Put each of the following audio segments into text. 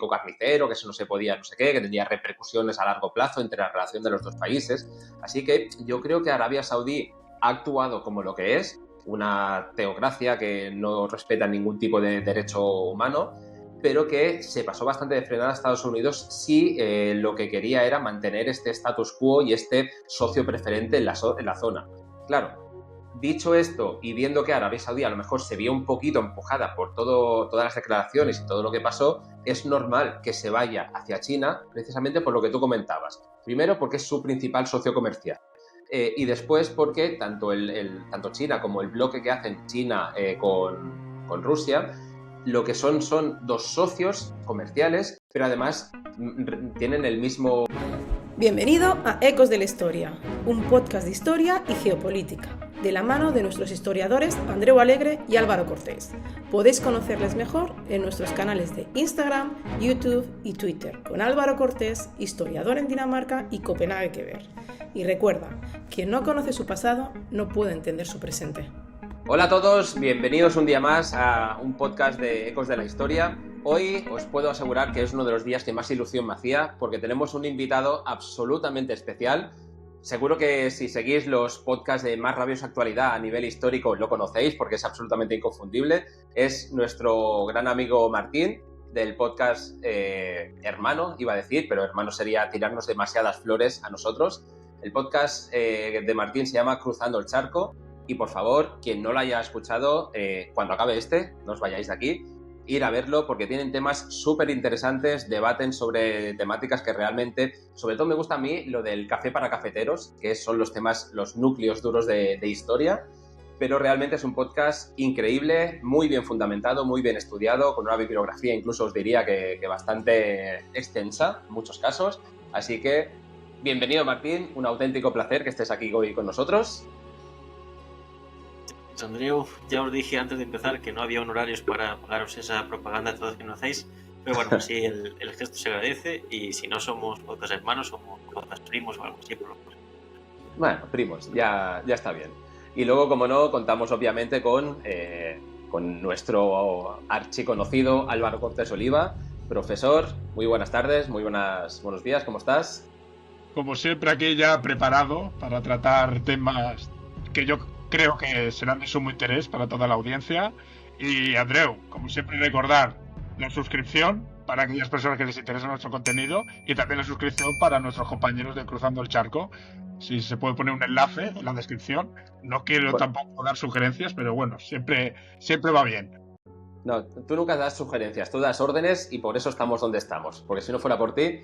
carnicero, que eso no se podía, no sé qué, que tendría repercusiones a largo plazo entre la relación de los dos países. Así que yo creo que Arabia Saudí ha actuado como lo que es, una teocracia que no respeta ningún tipo de derecho humano, pero que se pasó bastante de frenada a Estados Unidos si lo que quería era mantener este status quo y este socio preferente en la zona. Claro, dicho esto y viendo que Arabia Saudí a lo mejor se vio un poquito empujada por todas las declaraciones y todo lo que pasó, es normal que se vaya hacia China precisamente por lo que tú comentabas. Primero porque es su principal socio comercial. Y después porque tanto China como el bloque que hacen China con Rusia, lo que son dos socios comerciales, pero además tienen el mismo... Bienvenido a Ecos de la Historia, un podcast de historia y geopolítica, de la mano de nuestros historiadores Andreu Alegre y Álvaro Cortés. Podéis conocerles mejor en nuestros canales de Instagram, YouTube y Twitter, con Álvaro Cortés, historiador en Dinamarca y Copenhague que ver. Y recuerda, quien no conoce su pasado no puede entender su presente. Hola a todos, bienvenidos un día más a un podcast de Ecos de la Historia. Hoy os puedo asegurar que es uno de los días que más ilusión me hacía porque tenemos un invitado absolutamente especial. Seguro que si seguís los podcasts de más rabiosa actualidad a nivel histórico lo conocéis porque es absolutamente inconfundible. Es nuestro gran amigo Martín del podcast Hermano, iba a decir, pero Hermano sería tirarnos demasiadas flores a nosotros. El podcast de Martín se llama Cruzando el Charco. Y por favor, quien no lo haya escuchado, cuando acabe no os vayáis de aquí, ir a verlo porque tienen temas súper interesantes, debaten sobre temáticas que realmente, sobre todo me gusta a mí lo del café para cafeteros, que son los temas, los núcleos duros de historia, pero realmente es un podcast increíble, muy bien fundamentado, muy bien estudiado, con una bibliografía incluso os diría que bastante extensa en muchos casos. Así que, bienvenido Martín, un auténtico placer que estés aquí hoy con nosotros. Andreu, ya os dije antes de empezar que no había honorarios para pagaros esa propaganda de todo que no hacéis, pero bueno, sí, el gesto se agradece y si no somos podcast hermanos, somos podcast primos o algo así por lo menos. Bueno, primos, ya está bien. Y luego, como no, contamos obviamente con nuestro archiconocido Álvaro Cortés Oliva, profesor. Muy buenas tardes, buenos días, ¿cómo estás? Como siempre, aquí ya preparado para tratar temas que yo creo que serán de sumo interés para toda la audiencia. Y Andreu, como siempre, recordar la suscripción para aquellas personas que les interesa nuestro contenido y también la suscripción para nuestros compañeros de Cruzando el Charco. Si se puede poner un enlace en la descripción. No quiero tampoco dar sugerencias, pero bueno, siempre va bien. No, tú nunca das sugerencias, tú das órdenes y por eso estamos donde estamos. Porque si no fuera por ti,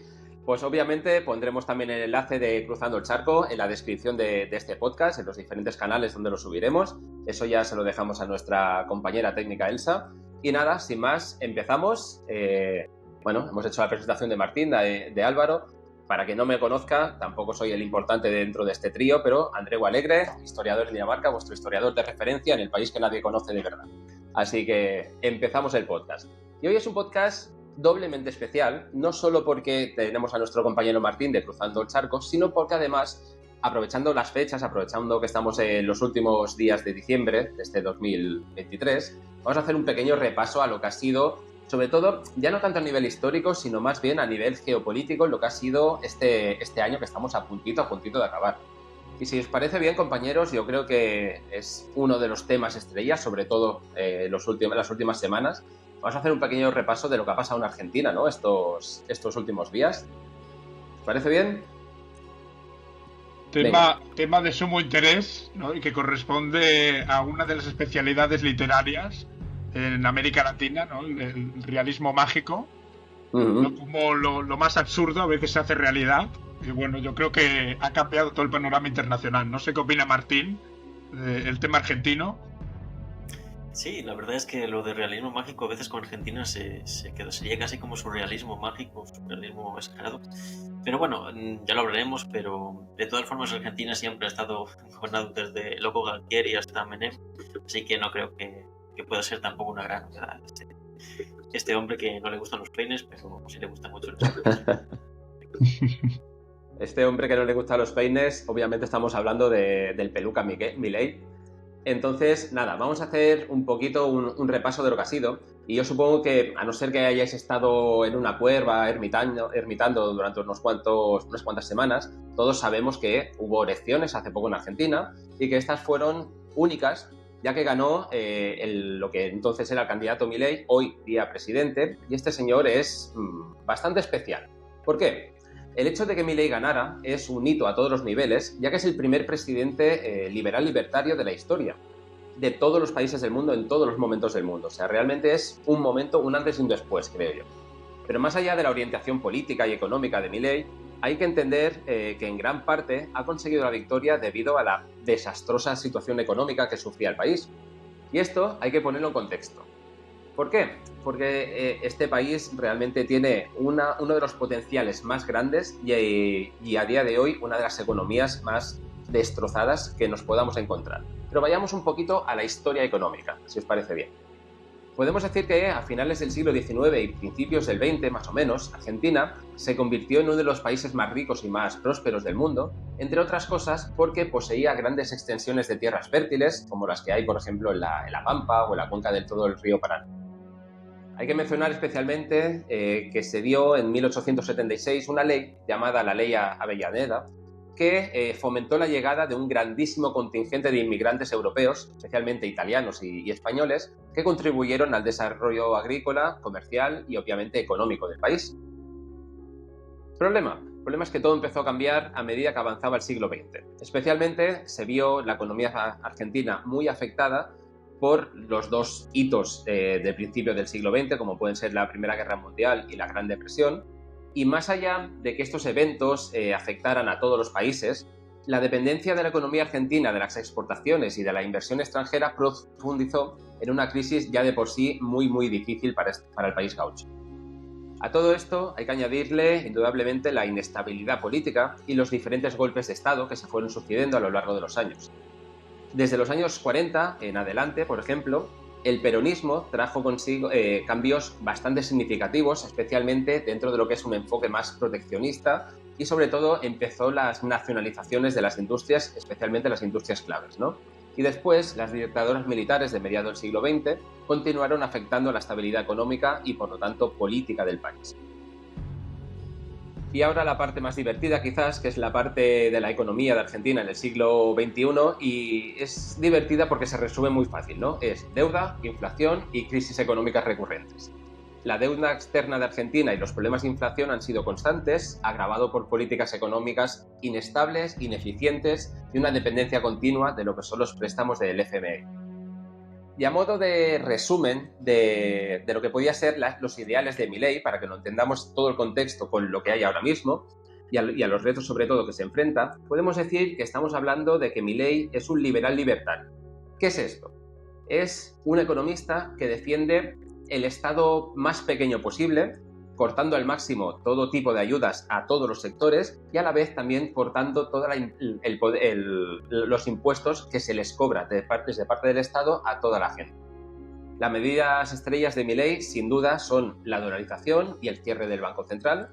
pues obviamente pondremos también el enlace de Cruzando el Charco en la descripción de este podcast, en los diferentes canales donde lo subiremos. Eso ya se lo dejamos a nuestra compañera técnica Elsa. Y nada, sin más, empezamos. Hemos hecho la presentación de Martín, de Álvaro. Para quien no me conozca, tampoco soy el importante dentro de este trío, pero Andreu Alegre, historiador de Dinamarca, vuestro historiador de referencia en el país que nadie conoce de verdad. Así que empezamos el podcast. Y hoy es un podcast doblemente especial, no solo porque tenemos a nuestro compañero Martín de Cruzando el Charco, sino porque además, aprovechando las fechas, aprovechando que estamos en los últimos días de diciembre de este 2023, vamos a hacer un pequeño repaso a lo que ha sido, sobre todo, ya no tanto a nivel histórico, sino más bien a nivel geopolítico, lo que ha sido este año que estamos a puntito de acabar. Y si os parece bien, compañeros, yo creo que es uno de los temas estrellas, sobre todo las últimas semanas. Vamos a hacer un pequeño repaso de lo que ha pasado en Argentina, ¿no? Estos últimos días. ¿Os parece bien? Tema de sumo interés, ¿no? Y que corresponde a una de las especialidades literarias en América Latina, ¿no? El realismo mágico. ¿No? Como lo más absurdo a veces se hace realidad. Y bueno, yo creo que ha cambiado todo el panorama internacional. No sé qué opina Martín del tema argentino. Sí, la verdad es que lo de realismo mágico a veces con Argentina se llega así como surrealismo mágico, surrealismo exagerado. Pero bueno, ya lo hablaremos, pero de todas formas Argentina siempre ha estado gobernado desde Loco Galtieri hasta Menem, así que no creo que pueda ser tampoco una gran novedad este hombre que no le gustan los peines, pero sí le gustan mucho los peines. Este hombre que no le gustan los peines, obviamente estamos hablando del peluca Milei. Entonces, nada, vamos a hacer un poquito un repaso de lo que ha sido. Y yo supongo que, a no ser que hayáis estado en una cueva ermitando durante unas cuantas semanas, todos sabemos que hubo elecciones hace poco en Argentina y que estas fueron únicas, ya que ganó lo que entonces era el candidato Milei, hoy día presidente, y este señor es bastante especial. ¿Por qué? El hecho de que Milei ganara es un hito a todos los niveles, ya que es el primer presidente liberal libertario de la historia, de todos los países del mundo, en todos los momentos del mundo. O sea, realmente es un momento, un antes y un después, creo yo. Pero más allá de la orientación política y económica de Milei, hay que entender que en gran parte ha conseguido la victoria debido a la desastrosa situación económica que sufría el país. Y esto hay que ponerlo en contexto. ¿Por qué? Porque este país realmente tiene uno de los potenciales más grandes y a día de hoy una de las economías más destrozadas que nos podamos encontrar. Pero vayamos un poquito a la historia económica, si os parece bien. Podemos decir que a finales del siglo XIX y principios del XX, más o menos, Argentina se convirtió en uno de los países más ricos y más prósperos del mundo, entre otras cosas porque poseía grandes extensiones de tierras fértiles, como las que hay, por ejemplo, en la Pampa o en la cuenca del todo el río Paraná. Hay que mencionar especialmente que se dio en 1876 una ley llamada la Ley Avellaneda, que fomentó la llegada de un grandísimo contingente de inmigrantes europeos, especialmente italianos y españoles, que contribuyeron al desarrollo agrícola, comercial y obviamente económico del país. El problema es que todo empezó a cambiar a medida que avanzaba el siglo XX. Especialmente se vio la economía argentina muy afectada por los dos hitos del principio del siglo XX, como pueden ser la Primera Guerra Mundial y la Gran Depresión. Y más allá de que estos eventos afectaran a todos los países, la dependencia de la economía argentina de las exportaciones y de la inversión extranjera profundizó en una crisis ya de por sí muy difícil para el país gaucho. A todo esto hay que añadirle indudablemente la inestabilidad política y los diferentes golpes de Estado que se fueron sucediendo a lo largo de los años. Desde los años 40 en adelante, por ejemplo, el peronismo trajo consigo cambios bastante significativos, especialmente dentro de lo que es un enfoque más proteccionista y sobre todo empezó las nacionalizaciones de las industrias, especialmente las industrias claves, ¿no? Y después las dictaduras militares de mediados del siglo XX continuaron afectando la estabilidad económica y por lo tanto política del país. Y ahora la parte más divertida quizás, que es la parte de la economía de Argentina en el siglo XXI, y es divertida porque se resume muy fácil, ¿no? Es deuda, inflación y crisis económicas recurrentes. La deuda externa de Argentina y los problemas de inflación han sido constantes, agravado por políticas económicas inestables, ineficientes y una dependencia continua de lo que son los préstamos del FMI. Y a modo de resumen de lo que podía ser los ideales de Milei, para que lo entendamos todo el contexto con lo que hay ahora mismo y a los retos sobre todo que se enfrenta, podemos decir que estamos hablando de que Milei es un liberal libertario. ¿Qué es esto? Es un economista que defiende el Estado más pequeño posible, cortando al máximo todo tipo de ayudas a todos los sectores y a la vez también cortando todos los impuestos que se les cobra desde parte del Estado a toda la gente. Las medidas estrellas de Milei, sin duda, son la dolarización y el cierre del Banco Central,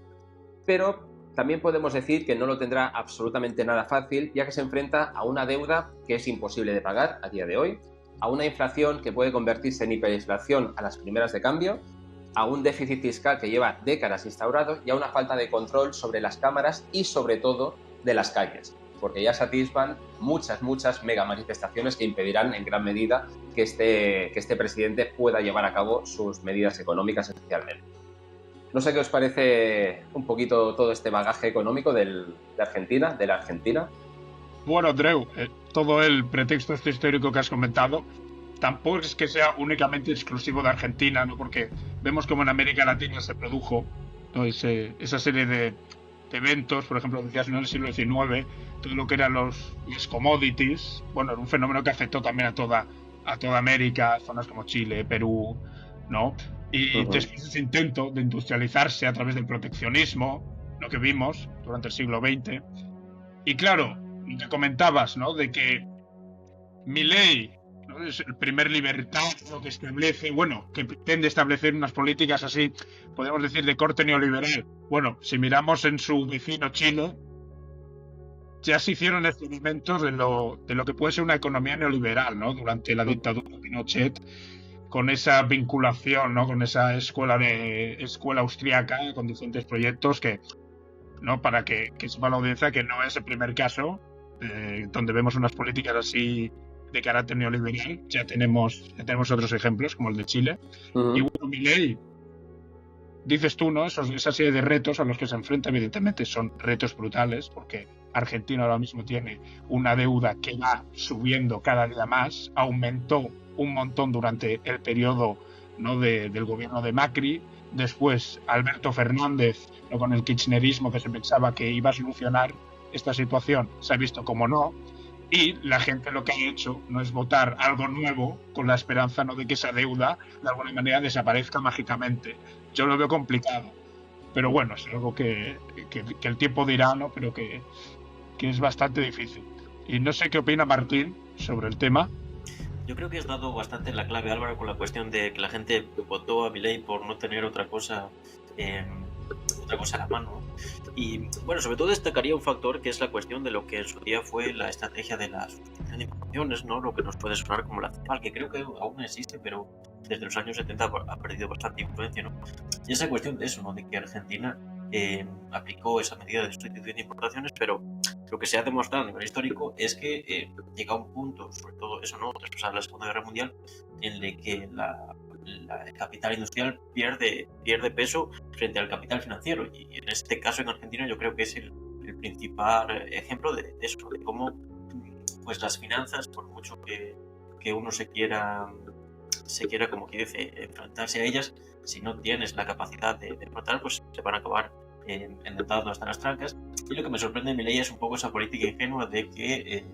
pero también podemos decir que no lo tendrá absolutamente nada fácil, ya que se enfrenta a una deuda que es imposible de pagar a día de hoy, a una inflación que puede convertirse en hiperinflación a las primeras de cambio, a un déficit fiscal que lleva décadas instaurado y a una falta de control sobre las cámaras y sobre todo de las calles, porque ya se atisban muchas mega manifestaciones que impedirán en gran medida que este presidente pueda llevar a cabo sus medidas económicas especialmente. No sé qué os parece un poquito todo este bagaje económico de la Argentina. Bueno, Andreu, todo el pretexto histórico que has comentado tampoco es que sea únicamente exclusivo de Argentina, ¿no? Porque vemos como en América Latina se produjo, ¿no? Esa serie de eventos, por ejemplo, decías en el siglo XIX, todo lo que eran los commodities, bueno, era un fenómeno que afectó también a toda América, zonas como Chile, Perú, ¿no? Y después ese intento de industrializarse a través del proteccionismo, lo que vimos durante el siglo XX. Y claro, te comentabas, ¿no? De que Milei, ¿no? Es el primer libertario que establece, bueno, que pretende establecer unas políticas así, podemos decir, de corte neoliberal. Bueno, si miramos en su vecino Chile, ya se hicieron experimentos de lo que puede ser una economía neoliberal, ¿no? Durante la dictadura de Pinochet, con esa vinculación, ¿no? Con esa escuela austriaca, con diferentes proyectos que, ¿no? Para que sepa la audiencia que no es el primer caso donde vemos unas políticas así de carácter neoliberal. Ya tenemos otros ejemplos, como el de Chile. Uh-huh. Y bueno, Milei, dices tú, ¿no? Esa serie de retos a los que se enfrenta, evidentemente, son retos brutales, porque Argentina ahora mismo tiene una deuda que va subiendo cada día más, aumentó un montón durante el periodo, ¿no? del gobierno de Macri. Después Alberto Fernández, ¿no? Con el kirchnerismo, que se pensaba que iba a solucionar esta situación, se ha visto como no, y la gente lo que ha hecho no es votar algo nuevo con la esperanza, ¿no? de que esa deuda de alguna manera desaparezca mágicamente. Yo lo veo complicado, pero bueno, es algo que el tiempo dirá, ¿no? Pero que es bastante difícil. Y no sé qué opina Martín sobre el tema. Yo creo que has dado bastante la clave, Álvaro, con la cuestión de que la gente votó a Milei por no tener otra cosa a la mano. Y bueno, sobre todo destacaría un factor que es la cuestión de lo que en su día fue la estrategia de la sustitución de informaciones, ¿no? Lo que nos puede sonar como la CEPAL, que creo que aún existe, pero desde los años 70 ha perdido bastante influencia, ¿no? Y esa cuestión de eso, ¿no? De que Argentina aplicó esa medida de sustitución de importaciones, pero lo que se ha demostrado a nivel histórico es que llega a un punto, sobre todo eso, ¿no? Tras pasar la Segunda Guerra Mundial, en el que el capital industrial pierde peso frente al capital financiero, y en este caso en Argentina yo creo que es el principal ejemplo de eso, de cómo pues las finanzas, por mucho que uno se quiera como que dice enfrentarse a ellas, si no tienes la capacidad de enfrentar, pues se van a acabar endeudados hasta las trancas. Y lo que me sorprende en Milei es un poco esa política ingenua de que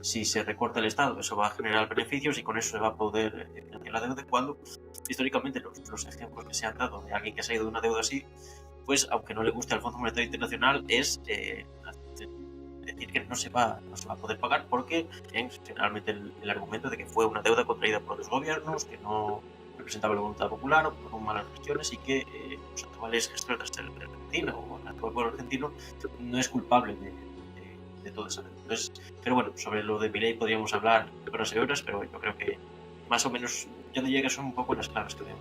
si se recorta el Estado, eso va a generar beneficios y con eso se va a poder financiar la deuda, cuando históricamente los ejemplos que se han dado de alguien que se ha ido de una deuda así, pues aunque no le guste al Fondo Monetario Internacional, es decir que no se va a poder pagar, porque generalmente el argumento de que fue una deuda contraída por los gobiernos, que no representaba la voluntad popular o por malas gestiones, y que los actuales gestores de Argentina o el actual pueblo argentino no es culpable de todo eso. Entonces, pero bueno, sobre lo de Milei podríamos hablar horas y horas, pero yo creo que más o menos ya te llegas un poco las claves que veo.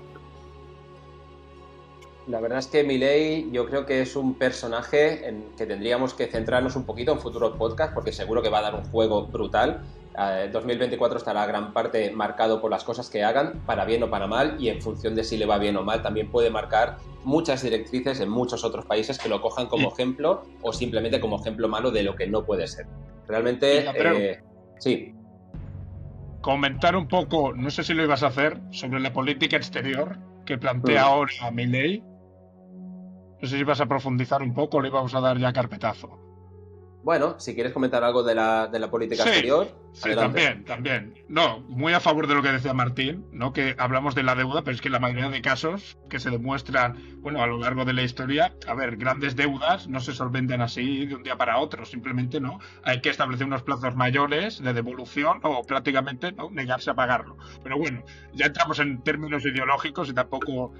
La verdad es que Milei yo creo que es un personaje en que tendríamos que centrarnos un poquito en futuros podcasts, porque seguro que va a dar un juego brutal. 2024 estará gran parte marcado por las cosas que hagan, para bien o para mal, y en función de si le va bien o mal también puede marcar muchas directrices en muchos otros países que lo cojan como ejemplo o simplemente como ejemplo malo de lo que no puede ser. Realmente, sí. Comentar un poco, no sé si lo ibas a hacer, sobre la política exterior que plantea ahora Milei. No sé si vas a profundizar un poco o le vamos a dar ya carpetazo. Bueno, si quieres comentar algo de la política exterior, sí, adelante. también. No, muy a favor de lo que decía Martín, ¿no? Que hablamos de la deuda, pero es que la mayoría de casos que se demuestran, bueno, a lo largo de la historia, a ver, grandes deudas no se solventan así de un día para otro, simplemente, ¿no? Hay que establecer unos plazos mayores de devolución o prácticamente, ¿no?, negarse a pagarlo. Pero bueno, ya entramos en términos ideológicos y tampoco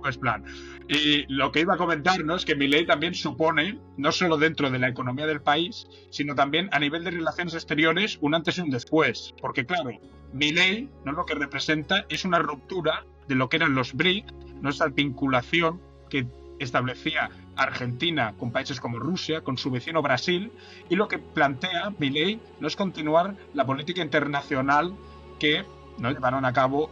es plan. Y lo que iba a comentar, ¿no?, es que Milei también supone, no solo dentro de la economía del país, sino también a nivel de relaciones exteriores, un antes y un después. Porque claro, Milei, ¿no?, lo que representa es una ruptura de lo que eran los BRIC, ¿no?, esa vinculación que establecía Argentina con países como Rusia, con su vecino Brasil, y lo que plantea Milei no es continuar la política internacional que, ¿no?, llevaron a cabo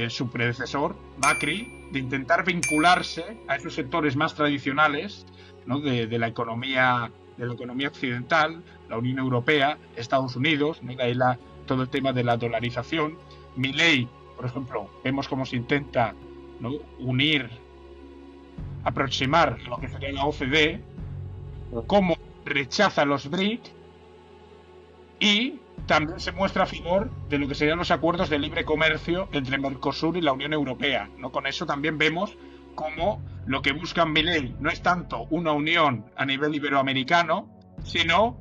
su predecesor, Macri, de intentar vincularse a esos sectores más tradicionales, ¿no?, de la economía occidental, la Unión Europea, Estados Unidos, ¿no?, de ahí todo el tema de la dolarización. Milei, por ejemplo, vemos cómo se intenta, ¿no?, aproximar lo que sería la OCDE, cómo rechaza los BRIC, y también se muestra a favor de lo que serían los acuerdos de libre comercio entre Mercosur y la Unión Europea, ¿no? Con eso también vemos cómo lo que busca Milei no es tanto una unión a nivel iberoamericano, sino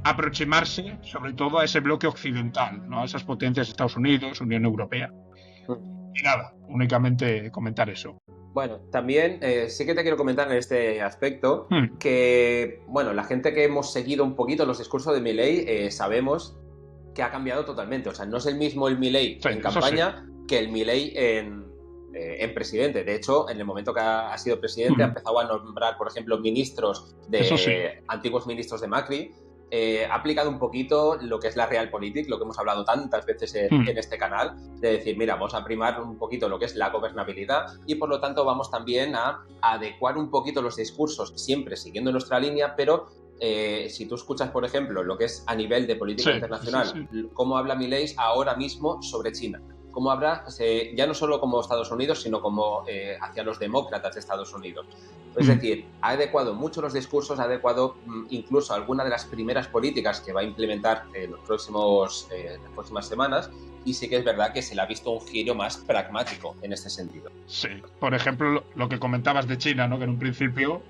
aproximarse sobre todo a ese bloque occidental, ¿no?, a esas potencias, Estados Unidos, Unión Europea. Y nada, únicamente comentar eso. Bueno, también sí que te quiero comentar en este aspecto que, bueno, la gente que hemos seguido un poquito los discursos de Milei sabemos que ha cambiado totalmente. O sea, no es el mismo el Milei en campaña que el Milei en presidente. De hecho, en el momento que ha sido presidente ha empezado a nombrar, por ejemplo, ministros antiguos ministros de Macri. Ha aplicado un poquito lo que es la realpolitik, lo que hemos hablado tantas veces en este canal, de decir, mira, vamos a primar un poquito lo que es la gobernabilidad y por lo tanto vamos también a adecuar un poquito los discursos, siempre siguiendo nuestra línea, pero si tú escuchas, por ejemplo, lo que es a nivel de política internacional, cómo habla Milei ahora mismo sobre China, cómo habla ya no solo como Estados Unidos, sino como hacia los demócratas de Estados Unidos. Es decir, ha adecuado mucho los discursos, ha adecuado incluso alguna de las primeras políticas que va a implementar en las próximas semanas, y sí que es verdad que se le ha visto un giro más pragmático en este sentido. Sí, por ejemplo, lo que comentabas de China, ¿no? Que en un principio,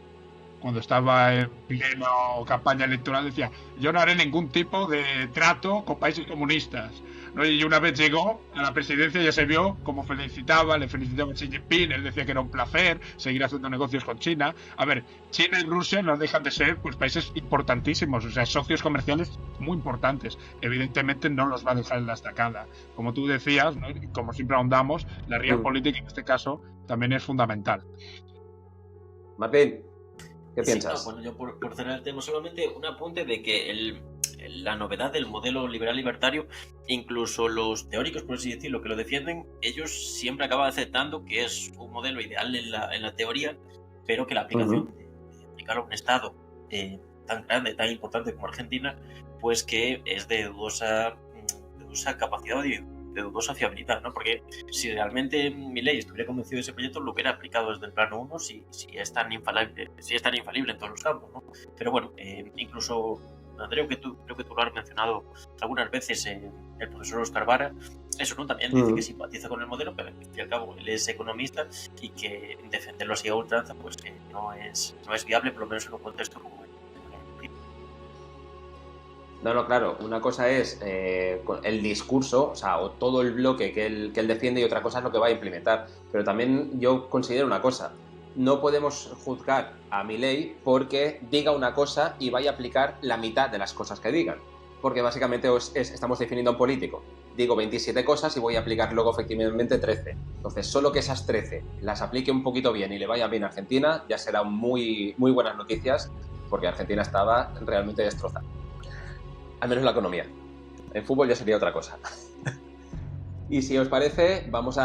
cuando estaba en pleno campaña electoral, decía, yo no haré ningún tipo de trato con países comunistas, ¿no? Y una vez llegó a la presidencia ya se vio cómo le felicitaba a Xi Jinping, él decía que era un placer seguir haciendo negocios con China. A ver, China y Rusia no dejan de ser pues países importantísimos, o sea, socios comerciales muy importantes. Evidentemente no los va a dejar en la estacada. Como tú decías, ¿no? Y como siempre ahondamos, la realpolitik en este caso también es fundamental. Martín, ¿qué piensas? No, bueno, yo por cerrar el tema, solamente un apunte de que la novedad del modelo liberal libertario, incluso los teóricos, por así decirlo, que lo defienden, ellos siempre acaban aceptando que es un modelo ideal en la teoría, pero que la aplicación de aplicar a un Estado tan grande, tan importante como Argentina, pues que es de dudosa capacidad y de dudosa fiabilidad, ¿no? Porque si realmente Milei estuviera convencido de ese proyecto, lo hubiera aplicado desde el plano 1 si es tan infalible en todos los campos, ¿no? Pero bueno, incluso Andreu, creo que tú lo has mencionado algunas veces, el profesor Oscar Vara, eso, ¿no? También dice que simpatiza con el modelo, pero al fin y al cabo él es economista y que defenderlo así a ultranza pues que no es viable, por lo menos en un contexto como No, claro. Una cosa es el discurso, o sea, o todo el bloque que él defiende, y otra cosa es lo que va a implementar. Pero también yo considero una cosa. No podemos juzgar a Milei porque diga una cosa y vaya a aplicar la mitad de las cosas que digan. Porque básicamente estamos definiendo a un político. Digo 27 cosas y voy a aplicar luego efectivamente 13. Entonces, solo que esas 13 las aplique un poquito bien y le vaya bien a Argentina, ya será muy, muy buenas noticias, porque Argentina estaba realmente destrozada. Al menos la economía. En fútbol ya sería otra cosa. Y si os parece, vamos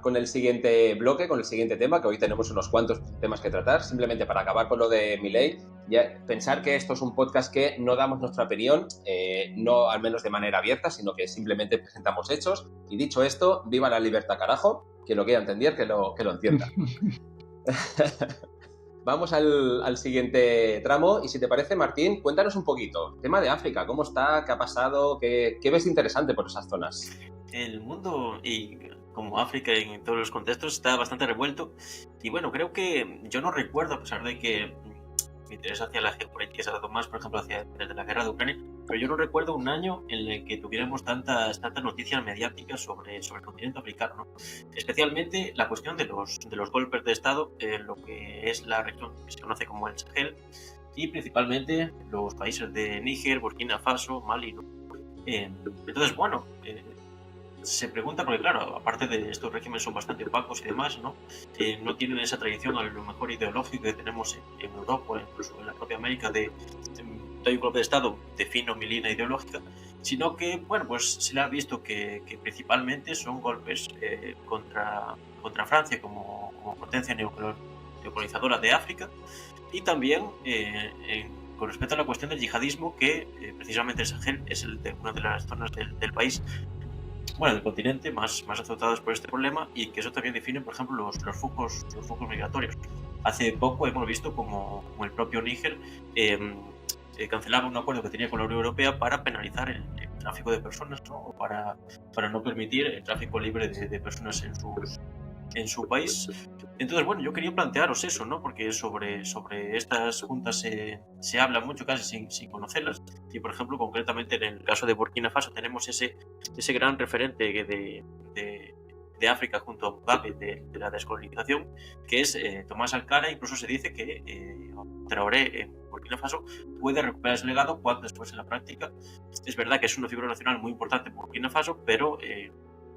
con el siguiente bloque, con el siguiente tema, que hoy tenemos unos cuantos temas que tratar. Simplemente para acabar con lo de Milei, pensar que esto es un podcast que no damos nuestra opinión, no al menos de manera abierta, sino que simplemente presentamos hechos. Y dicho esto, viva la libertad, carajo. Quien lo quiera entender, que lo entienda. Vamos al siguiente tramo y si te parece, Martín, cuéntanos un poquito. Tema de África, ¿cómo está? ¿Qué ha pasado? ¿Qué ves interesante por esas zonas? El mundo, y como África en todos los contextos, está bastante revuelto. Y bueno, creo que yo no recuerdo, a pesar de que mi interés hacia la geopolítica se ha dado más, por ejemplo, desde la guerra de Ucrania, pero yo no recuerdo un año en el que tuviéramos tantas noticias mediáticas sobre el continente africano, ¿no? Especialmente la cuestión de los golpes de Estado en lo que es la región que se conoce como el Sahel, y principalmente los países de Níger, Burkina Faso, Mali, ¿no? Entonces, bueno, se pregunta, porque claro, aparte de estos regímenes son bastante opacos y demás, ¿no? No tienen esa tradición a lo mejor ideológica que tenemos en Europa, incluso en la propia América, de un golpe de Estado de fin o mi línea ideológica, sino que, bueno, pues se le ha visto que principalmente son golpes contra Francia como potencia neocolonizadora de África, y también con respecto a la cuestión del yihadismo, que precisamente el Sahel es una de las zonas del país, bueno, del continente más azotados por este problema, y que eso también define, por ejemplo, los flujos migratorios. Hace poco hemos visto como el propio Níger cancelaba un acuerdo que tenía con la Unión Europea para penalizar el tráfico de personas, ¿no? O para no permitir el tráfico libre de personas en su país. Entonces, bueno, yo quería plantearos eso, ¿no? Porque sobre estas juntas se habla mucho, casi sin conocerlas. Y, por ejemplo, concretamente en el caso de Burkina Faso tenemos ese gran referente de de África junto a Mugabe de la descolonización, que es Tomás Sankara. Incluso se dice que Traoré en Burkina Faso puede recuperar ese legado cuando después en la práctica. Es verdad que es una figura nacional muy importante en Burkina Faso, pero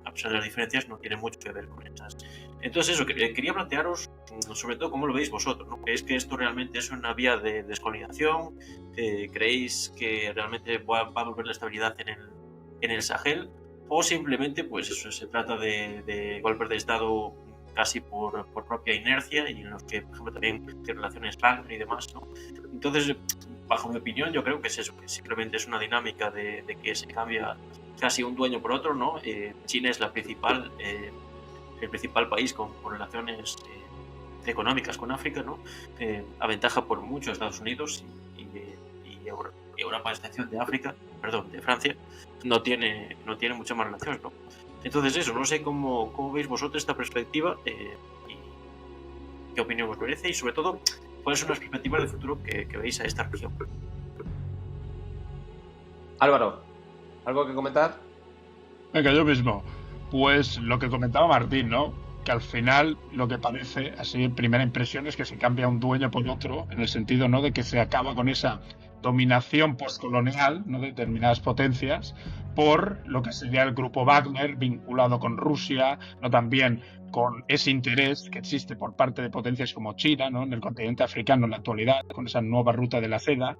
a pesar de las diferencias no tiene mucho que ver con esas. Entonces eso, quería plantearos sobre todo cómo lo veis vosotros, ¿no? ¿Creéis que esto realmente es una vía de descolonización? ¿Creéis que realmente va a volver la estabilidad en el Sahel? ¿O simplemente pues eso, se trata de golpes de Estado casi por propia inercia, y en los que, por ejemplo, también tiene relaciones Wagner y demás, ¿no? Entonces, bajo mi opinión, yo creo que es eso, que simplemente es una dinámica de que se cambia casi un dueño por otro, ¿no? China es el principal país con relaciones económicas con África, ¿no? Aventaja por mucho a Estados Unidos y Europa, a excepción de Francia, no tiene mucha más relación, ¿no? Entonces eso, no sé cómo veis vosotros esta perspectiva y qué opinión os merece, y sobre todo, cuáles son las perspectivas de futuro que veis a esta región. Álvaro, ¿algo que comentar? Venga, yo mismo. Pues lo que comentaba Martín, ¿no? Que al final lo que parece, así en primera impresión, es que se cambia un dueño por otro, en el sentido, ¿no?, de que se acaba con esa dominación postcolonial, ¿no?, de determinadas potencias, por lo que sería el grupo Wagner vinculado con Rusia, ¿no?, también con ese interés que existe por parte de potencias como China, ¿no?, en el continente africano en la actualidad, con esa nueva ruta de la seda.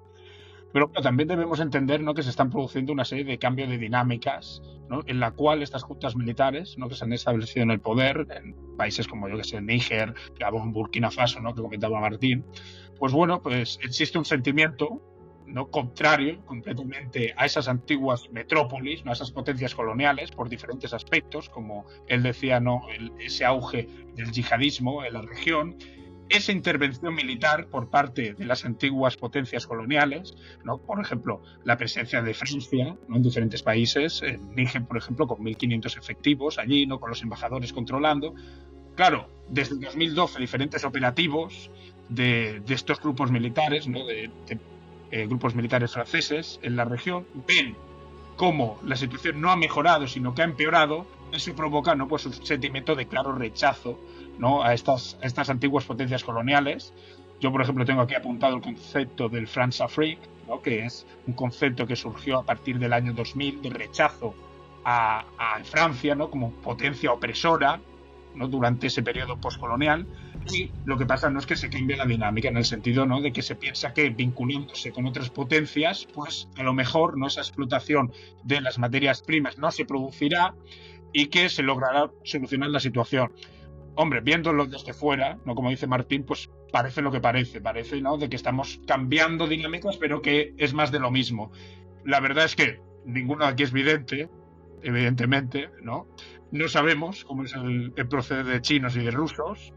Pero también debemos entender, ¿no?, que se están produciendo una serie de cambios de dinámicas, ¿no?, en la cual estas juntas militares, ¿no?, que se han establecido en el poder en países como, yo que sé, Níger, Gabón, Burkina Faso, ¿no?, que comentaba Martín, pues bueno, pues existe un sentimiento, ¿no?, contrario completamente a esas antiguas metrópolis, ¿no?, a esas potencias coloniales, por diferentes aspectos, como él decía, ¿no?, ese auge del yihadismo en la región, esa intervención militar por parte de las antiguas potencias coloniales, ¿no? Por ejemplo, la presencia de Francia, ¿no?, en diferentes países, en Níger, por ejemplo, con 1.500 efectivos allí, ¿no?, con los embajadores controlando. Claro, desde el 2012 diferentes operativos de estos grupos militares, ¿no?, de grupos militares franceses en la región, ven cómo la situación no ha mejorado, sino que ha empeorado. Eso provoca, ¿no?, pues un sentimiento de claro rechazo, ¿no?, a estas antiguas potencias coloniales. Yo, por ejemplo, tengo aquí apuntado el concepto del France-Afrique, ¿no?, que es un concepto que surgió a partir del año 2000 de rechazo a Francia, ¿no?, como potencia opresora, ¿no?, durante ese periodo postcolonial. Y lo que pasa no es que se cambie la dinámica, en el sentido, ¿no?, de que se piensa que vinculándose con otras potencias, pues a lo mejor, ¿no?, esa explotación de las materias primas no se producirá y que se logrará solucionar la situación. Hombre, viéndolo desde fuera, ¿no?, como dice Martín, pues parece lo que parece, ¿no?, de que estamos cambiando dinámicas, pero que es más de lo mismo. La verdad es que ninguno aquí es vidente, evidentemente, ¿no? No sabemos cómo es el proceder de chinos y de rusos,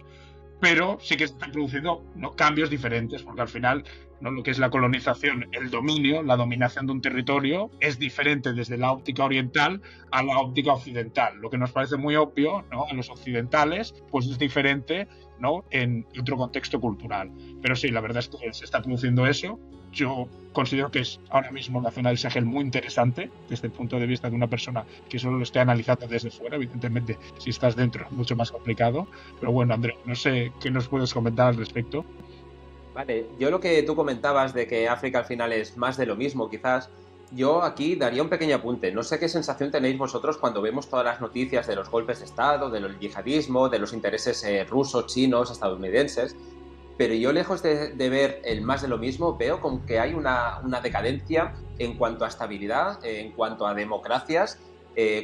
pero sí que se están produciendo, ¿no?, cambios diferentes, porque al final, ¿no?, lo que es la colonización, el dominio, la dominación de un territorio es diferente desde la óptica oriental a la óptica occidental. Lo que nos parece muy obvio, ¿no?, a los occidentales, pues es diferente, ¿no?, en otro contexto cultural. Pero sí, la verdad es que se está produciendo eso. Yo considero que es ahora mismo la zona del Sahel muy interesante desde el punto de vista de una persona que solo lo esté analizando desde fuera. Evidentemente, si estás dentro, es mucho más complicado. Pero bueno, Andrés, no sé qué nos puedes comentar al respecto. Vale, yo lo que tú comentabas de que África al final es más de lo mismo, quizás, yo aquí daría un pequeño apunte. No sé qué sensación tenéis vosotros cuando vemos todas las noticias de los golpes de Estado, del yihadismo, de los intereses rusos, chinos, estadounidenses, pero yo, lejos de ver el más de lo mismo, veo como que hay una decadencia en cuanto a estabilidad, en cuanto a democracias,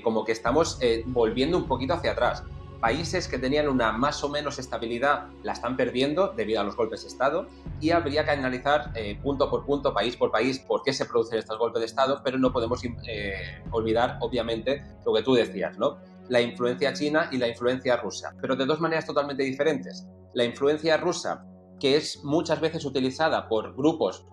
como que estamos volviendo un poquito hacia atrás. Países que tenían una más o menos estabilidad la están perdiendo debido a los golpes de Estado, y habría que analizar punto por punto, país por país, por qué se producen estos golpes de Estado, pero no podemos olvidar, obviamente, lo que tú decías, ¿no?, la influencia china y la influencia rusa, pero de dos maneras totalmente diferentes. La influencia rusa, que es muchas veces utilizada por grupos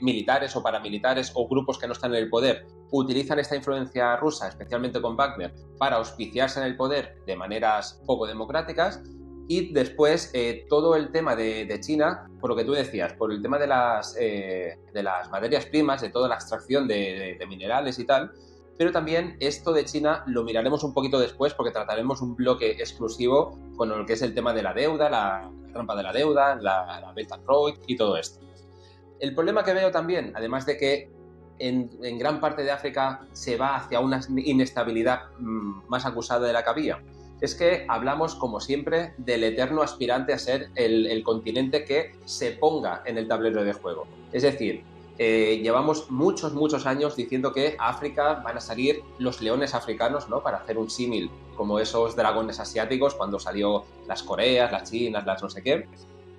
militares o paramilitares, o grupos que no están en el poder, utilizan esta influencia rusa, especialmente con Wagner, para auspiciarse en el poder de maneras poco democráticas. Y después todo el tema de China, por lo que tú decías, por el tema de las materias primas, de toda la extracción de minerales y tal, Pero también esto de China lo miraremos un poquito después porque trataremos un bloque exclusivo con lo que es el tema de la deuda, la trampa de la deuda, la Belt and Road y todo esto. El problema que veo también, además de que en gran parte de África se va hacia una inestabilidad más acusada de la que había, es que hablamos, como siempre, del eterno aspirante a ser el continente que se ponga en el tablero de juego. Es decir, llevamos muchos años diciendo que a África van a salir los leones africanos, ¿no? Para hacer un símil como esos dragones asiáticos cuando salió las Coreas, las Chinas, las no sé qué,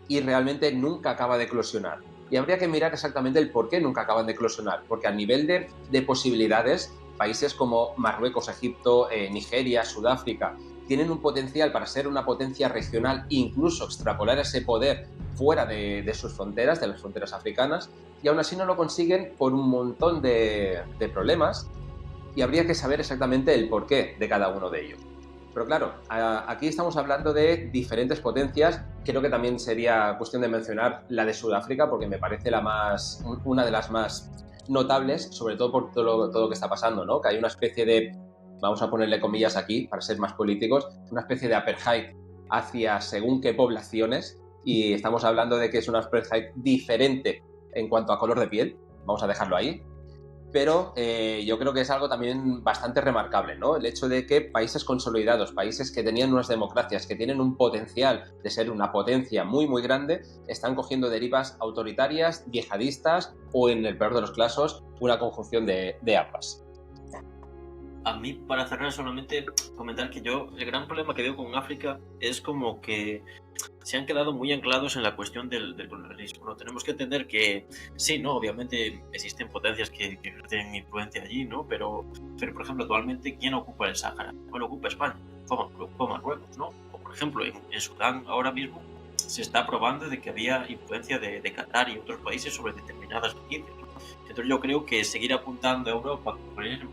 y realmente nunca acaba de eclosionar. Y habría que mirar exactamente el por qué nunca acaban de eclosionar, porque a nivel de posibilidades, países como Marruecos, Egipto, Nigeria, Sudáfrica, tienen un potencial para ser una potencia regional e incluso extrapolar ese poder fuera de sus fronteras, de las fronteras africanas, y aún así no lo consiguen por un montón de problemas, y habría que saber exactamente el porqué de cada uno de ellos. Pero claro, aquí estamos hablando de diferentes potencias. Creo que también sería cuestión de mencionar la de Sudáfrica, porque me parece una de las más notables, sobre todo por todo lo que está pasando, ¿no? Que hay una especie de, vamos a ponerle comillas aquí para ser más políticos, una especie de apartheid hacia según qué poblaciones, y estamos hablando de que es una apartheid diferente en cuanto a color de piel, vamos a dejarlo ahí. Pero yo creo que es algo también bastante remarcable, ¿no? El hecho de que países consolidados, países que tenían unas democracias, que tienen un potencial de ser una potencia muy grande, están cogiendo derivas autoritarias, yihadistas o, en el peor de los casos, una conjunción de ambas. A mí, para cerrar, solamente comentar que yo, el gran problema que veo con África es como que se han quedado muy anclados en la cuestión del colonialismo, ¿no? Tenemos que entender que, sí, ¿no? Obviamente existen potencias que ejercen influencia allí, ¿no? Pero, por ejemplo, actualmente, ¿quién ocupa el Sáhara? ¿Cuál ocupa España? Ocupa Marruecos, ¿no? O, por ejemplo, en Sudán ahora mismo se está probando de que había influencia de Qatar y otros países sobre determinadas noticias, ¿no? Entonces yo creo que seguir apuntando a Europa,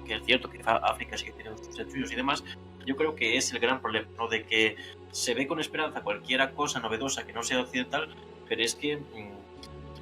que es cierto que África sigue teniendo sus estudios y demás, yo creo que es el gran problema, ¿no? De que se ve con esperanza cualquier cosa novedosa que no sea occidental, pero es que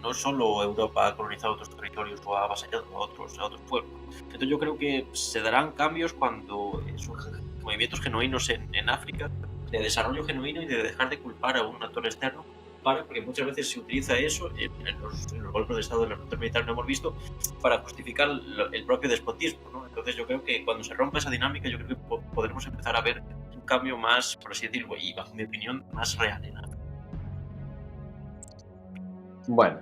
no solo Europa ha colonizado otros territorios o ha avasallado a otros pueblos. Entonces yo creo que se darán cambios cuando surjan movimientos genuinos en África, de desarrollo genuino y de dejar de culpar a un actor externo, porque muchas veces se utiliza eso en los golpes de Estado de los actores militares, lo hemos visto, para justificar el propio despotismo, ¿no? Entonces yo creo que cuando se rompa esa dinámica, yo creo que podremos empezar a ver un cambio más, por así decirlo, y bajo mi opinión, más real en África. Bueno,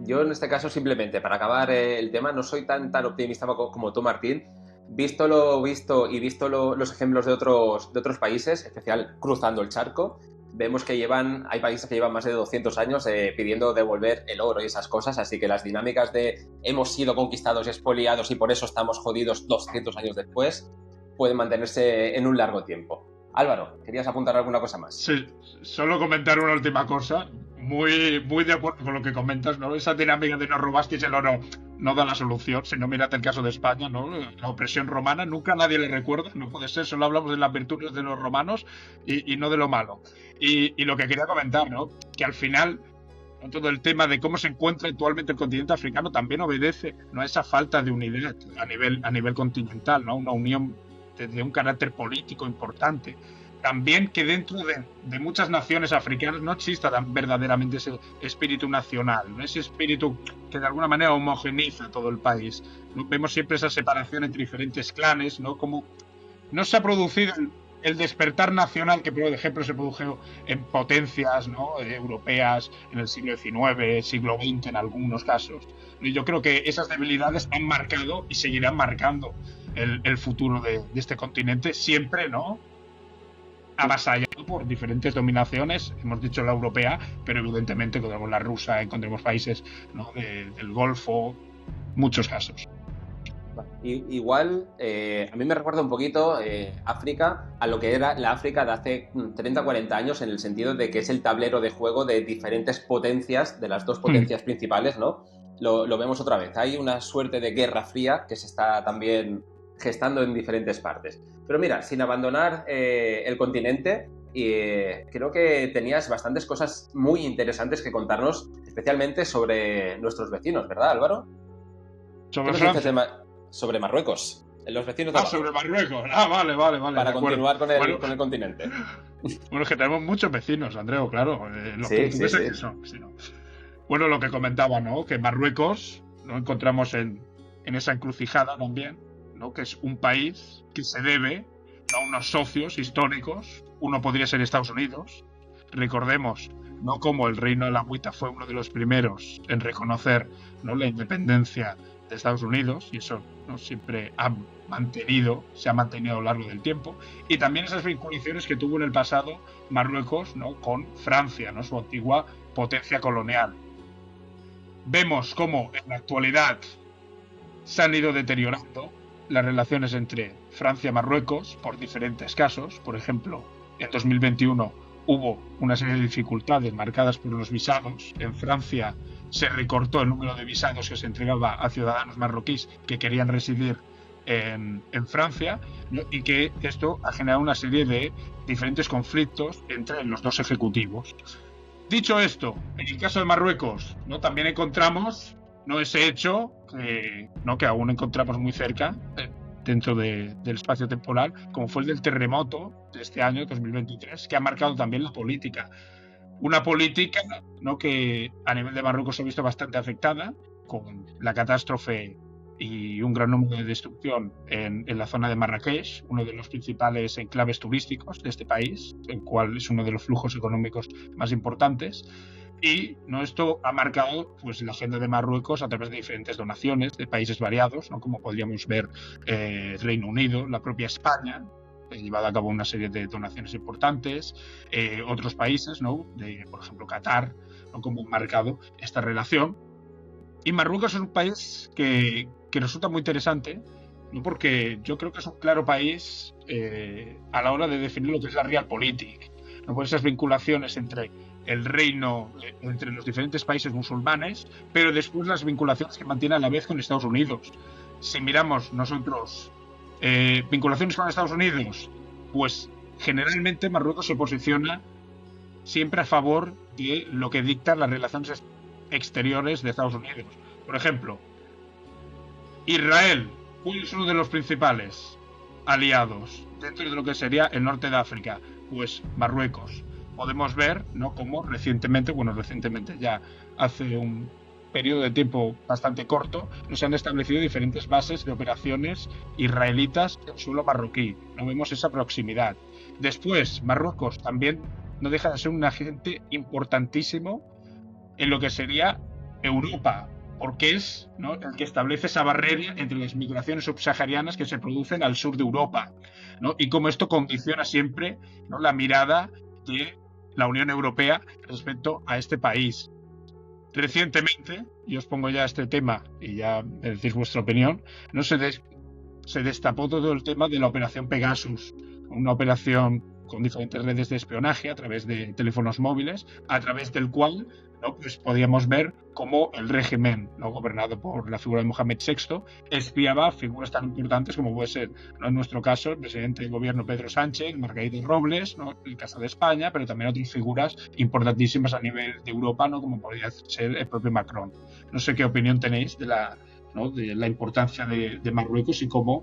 yo en este caso simplemente, para acabar el tema, no soy tan optimista como tú, Martín. Visto lo visto y visto los ejemplos de otros países, en especial cruzando el charco, vemos que hay países que llevan más de 200 años pidiendo devolver el oro y esas cosas, así que las dinámicas de hemos sido conquistados y expoliados y por eso estamos jodidos 200 años después, pueden mantenerse en un largo tiempo. Álvaro, ¿querías apuntar alguna cosa más? Sí, solo comentar una última cosa. Muy de acuerdo con lo que comentas, ¿no? Esa dinámica de no robasteis el oro no da la solución. Si no, mirad el caso de España, ¿no? La opresión romana, nunca nadie le recuerda, no puede ser, solo hablamos de las virtudes de los romanos y no de lo malo. Y lo que quería comentar, ¿no? Que al final, todo el tema de cómo se encuentra actualmente el continente africano también obedece, ¿no?, a esa falta de unidad a nivel continental, ¿no? Una unión de un carácter político importante. También que dentro de muchas naciones africanas no exista verdaderamente ese espíritu nacional, ¿no? Ese espíritu que de alguna manera homogeneiza todo el país, ¿no? Vemos siempre esa separación entre diferentes clanes, ¿no? Como no se ha producido el despertar nacional que, por ejemplo, se produjo en potencias, ¿no?, europeas en el siglo XIX, siglo XX en algunos casos. Y yo creo que esas debilidades han marcado y seguirán marcando el futuro de este continente, siempre, ¿no?, avasallado por diferentes dominaciones. Hemos dicho la europea, pero evidentemente encontramos la rusa, encontramos países, ¿no?, del Golfo, muchos casos. Igual, a mí me recuerda un poquito África a lo que era la África de hace 30-40 años, en el sentido de que es el tablero de juego de diferentes potencias, de las dos potencias principales, ¿no? Lo vemos otra vez. Hay una suerte de guerra fría que se está también gestando en diferentes partes. Pero mira, sin abandonar el continente, creo que tenías bastantes cosas muy interesantes que contarnos, especialmente sobre nuestros vecinos, ¿verdad, Álvaro? Sobre Francia. Sobre Marruecos. los vecinos de abajo. Sobre Marruecos. Vale. Para continuar con Bueno, el continente. Bueno, es que tenemos muchos vecinos, Andreu, claro. Los portugueses que son. Sí, ¿no? Bueno, lo que comentaba, ¿no? Que Marruecos lo encontramos en esa encrucijada también, ¿no? Que es un país que se debe a unos socios históricos. Uno podría ser Estados Unidos. Recordemos, ¿no? Como el Reino de la Agüita fue uno de los primeros en reconocer, ¿no? La independencia de Estados Unidos, y eso, ¿no? Siempre se ha mantenido a lo largo del tiempo, y también esas vinculaciones que tuvo en el pasado Marruecos, ¿no? Con Francia, ¿no? Su antigua potencia colonial. Vemos cómo en la actualidad se han ido deteriorando las relaciones entre Francia y Marruecos por diferentes casos. Por ejemplo, en 2021 hubo una serie de dificultades marcadas por los visados. En Francia se recortó el número de visados que se entregaba a ciudadanos marroquíes que querían residir en Francia, ¿no? Y que esto ha generado una serie de diferentes conflictos entre los dos ejecutivos. Dicho esto, en el caso de Marruecos, ¿no? También encontramos, ¿no? Ese hecho que aún encontramos muy cerca dentro del espacio temporal, como fue el del terremoto de este año, 2023, que ha marcado también la política. Una política, ¿no? Que a nivel de Marruecos se ha visto bastante afectada, con la catástrofe y un gran número de destrucción en la zona de Marrakech, uno de los principales enclaves turísticos de este país, el cual es uno de los flujos económicos más importantes. Y, ¿no? Esto ha marcado, pues, la agenda de Marruecos a través de diferentes donaciones de países variados, ¿no? Como podríamos ver Reino Unido, la propia España, ha llevado a cabo una serie de donaciones importantes, otros países, ¿no? Por ejemplo, Qatar, ¿no? Como han marcado esta relación. Y Marruecos es un país que resulta muy interesante, ¿no? Porque yo creo que es un claro país a la hora de definir lo que es la realpolitik, ¿no? Por esas vinculaciones entre el reino, entre los diferentes países musulmanes, pero después las vinculaciones que mantiene a la vez con Estados Unidos. Si miramos nosotros vinculaciones con Estados Unidos, pues generalmente Marruecos se posiciona siempre a favor de lo que dictan las relaciones exteriores de Estados Unidos. Por ejemplo, Israel, ¿cuál es uno de los principales aliados dentro de lo que sería el norte de África? Pues Marruecos. Podemos ver, ¿no? Cómo recientemente ya hace un periodo de tiempo bastante corto, se han establecido diferentes bases de operaciones israelitas en suelo marroquí. No vemos esa proximidad. Después, Marruecos también no deja de ser un agente importantísimo en lo que sería Europa, porque es, ¿no? El que establece esa barrera entre las migraciones subsaharianas que se producen al sur de Europa, ¿no? Y cómo esto condiciona siempre, ¿no? La mirada de la Unión Europea respecto a este país. Recientemente, y os pongo ya este tema y ya me decís vuestra opinión, ¿no? Se destapó todo el tema de la operación Pegasus, una operación con diferentes redes de espionaje a través de teléfonos móviles, a través del cual, ¿no? Pues podíamos ver cómo el régimen, ¿no? Gobernado por la figura de Mohamed VI, espiaba figuras tan importantes como puede ser, ¿no? En nuestro caso, el presidente del gobierno Pedro Sánchez, Margarita Robles, ¿no? El caso de España, pero también otras figuras importantísimas a nivel de Europa, ¿no? Como podría ser el propio Macron. No sé qué opinión tenéis de la importancia de Marruecos y cómo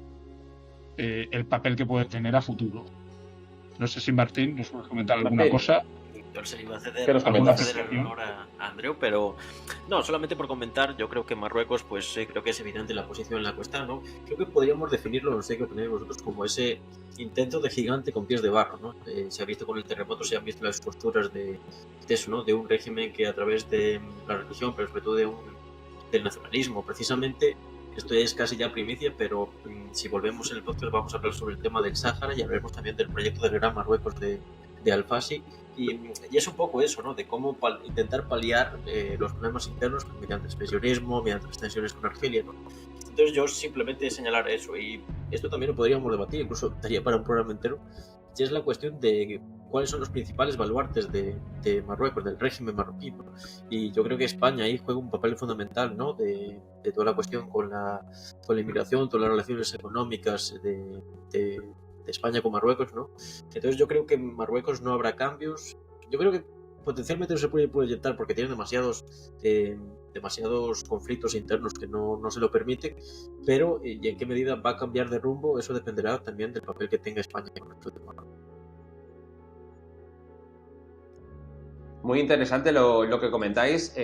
el papel que puede tener a futuro. No sé si Martín nos puede comentar alguna cosa. Yo se iba a ceder el honor a Andreu, pero no, solamente por comentar, yo creo que Marruecos, pues creo que es evidente la posición en la cuesta, ¿no? Creo que podríamos definirlo, no sé qué opináis vosotros, como ese intento de gigante con pies de barro, ¿no? Se ha visto con el terremoto, se han visto las posturas de eso, ¿no? De un régimen que a través de la religión, pero sobre todo del nacionalismo, precisamente. Esto es casi ya primicia, pero si volvemos en el podcast vamos a hablar sobre el tema del Sáhara y hablaremos también del proyecto del Gran Marruecos de Al-Fasi. Y es un poco eso, ¿no? De cómo intentar paliar los problemas internos mediante expresionismo, mediante las tensiones con Argelia, ¿no? Entonces yo simplemente señalar eso, y esto también lo podríamos debatir, incluso daría para un programa entero, y es la cuestión de cuáles son los principales baluartes de Marruecos, del régimen marroquí, ¿no? Y yo creo que España ahí juega un papel fundamental, ¿no? De toda la cuestión con la inmigración, todas las relaciones económicas de España con Marruecos, ¿no? Entonces yo creo que en Marruecos no habrá cambios. Yo creo que potencialmente no se puede proyectar porque tienen demasiados demasiados conflictos internos que no se lo permiten, pero y en qué medida va a cambiar de rumbo, eso dependerá también del papel que tenga España con el tema. Muy interesante lo que comentáis.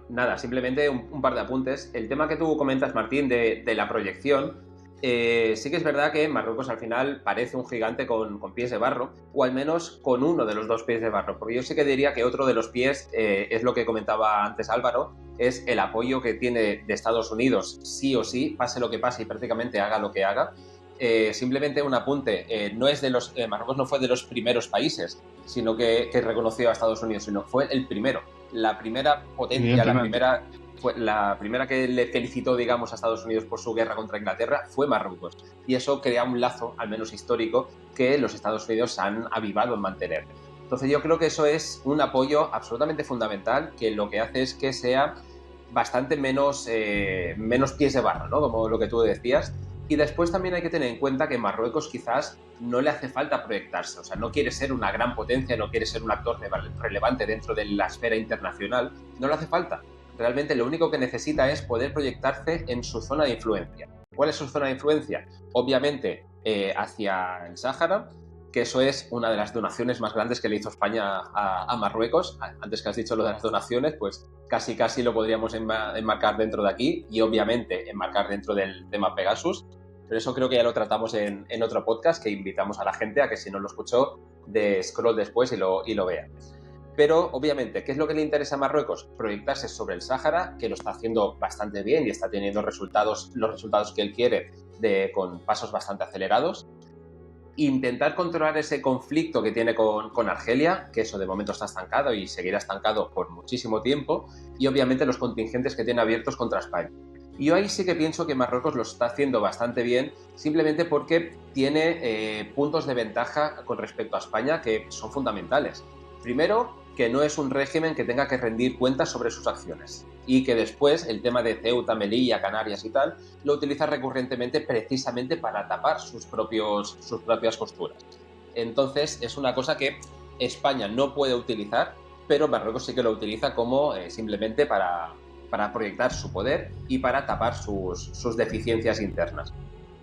Nada, simplemente un par de apuntes. El tema que tú comentas, Martín, de la proyección, sí que es verdad que Marruecos al final parece un gigante con pies de barro, o al menos con uno de los dos pies de barro, porque yo sí que diría que otro de los pies es lo que comentaba antes Álvaro, es el apoyo que tiene de Estados Unidos, sí o sí, pase lo que pase y prácticamente haga lo que haga. Simplemente un apunte, Marruecos no fue de los primeros países, sino que reconoció a Estados Unidos, sino fue el primero, la primera potencia, la primera que le felicitó, digamos, a Estados Unidos por su guerra contra Inglaterra fue Marruecos. Y eso crea un lazo, al menos histórico, que los Estados Unidos han avivado en mantener. Entonces yo creo que eso es un apoyo absolutamente fundamental, que lo que hace es que sea bastante menos pies de barro, ¿no? Como lo que tú decías. Y después también hay que tener en cuenta que Marruecos quizás no le hace falta proyectarse, o sea, no quiere ser una gran potencia, no quiere ser un actor relevante dentro de la esfera internacional, no le hace falta. Realmente lo único que necesita es poder proyectarse en su zona de influencia. ¿Cuál es su zona de influencia? Obviamente hacia el Sáhara, que eso es una de las donaciones más grandes que le hizo España a Marruecos. Antes que has dicho lo de las donaciones, pues casi lo podríamos enmarcar dentro de aquí y obviamente enmarcar dentro del tema Pegasus. Pero eso creo que ya lo tratamos en otro podcast, que invitamos a la gente a que si no lo escuchó, de scroll después y lo vea. Pero obviamente, ¿qué es lo que le interesa a Marruecos? Proyectarse sobre el Sáhara, que lo está haciendo bastante bien y está teniendo los resultados que él quiere con pasos bastante acelerados. Intentar controlar ese conflicto que tiene con Argelia, que eso de momento está estancado y seguirá estancado por muchísimo tiempo, y obviamente los contingentes que tiene abiertos contra España. Y yo ahí sí que pienso que Marruecos lo está haciendo bastante bien, simplemente porque tiene puntos de ventaja con respecto a España que son fundamentales. Primero, que no es un régimen que tenga que rendir cuentas sobre sus acciones y que después el tema de Ceuta, Melilla, Canarias y tal lo utiliza recurrentemente precisamente para tapar sus propias posturas. Entonces es una cosa que España no puede utilizar, pero Marruecos sí que lo utiliza como simplemente para proyectar su poder y para tapar sus deficiencias internas.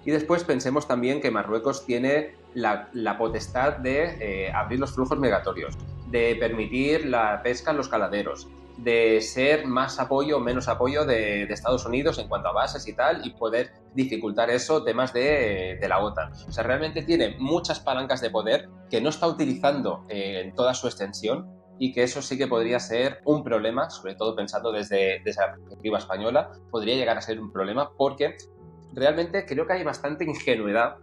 Y después pensemos también que Marruecos tiene la potestad de abrir los flujos migratorios, de permitir la pesca en los caladeros, de ser más apoyo o menos apoyo de Estados Unidos en cuanto a bases y tal, y poder dificultar eso, temas de la OTAN. O sea, realmente tiene muchas palancas de poder que no está utilizando en toda su extensión, y que eso sí que podría ser un problema, sobre todo pensando desde la perspectiva española, podría llegar a ser un problema porque realmente creo que hay bastante ingenuidad,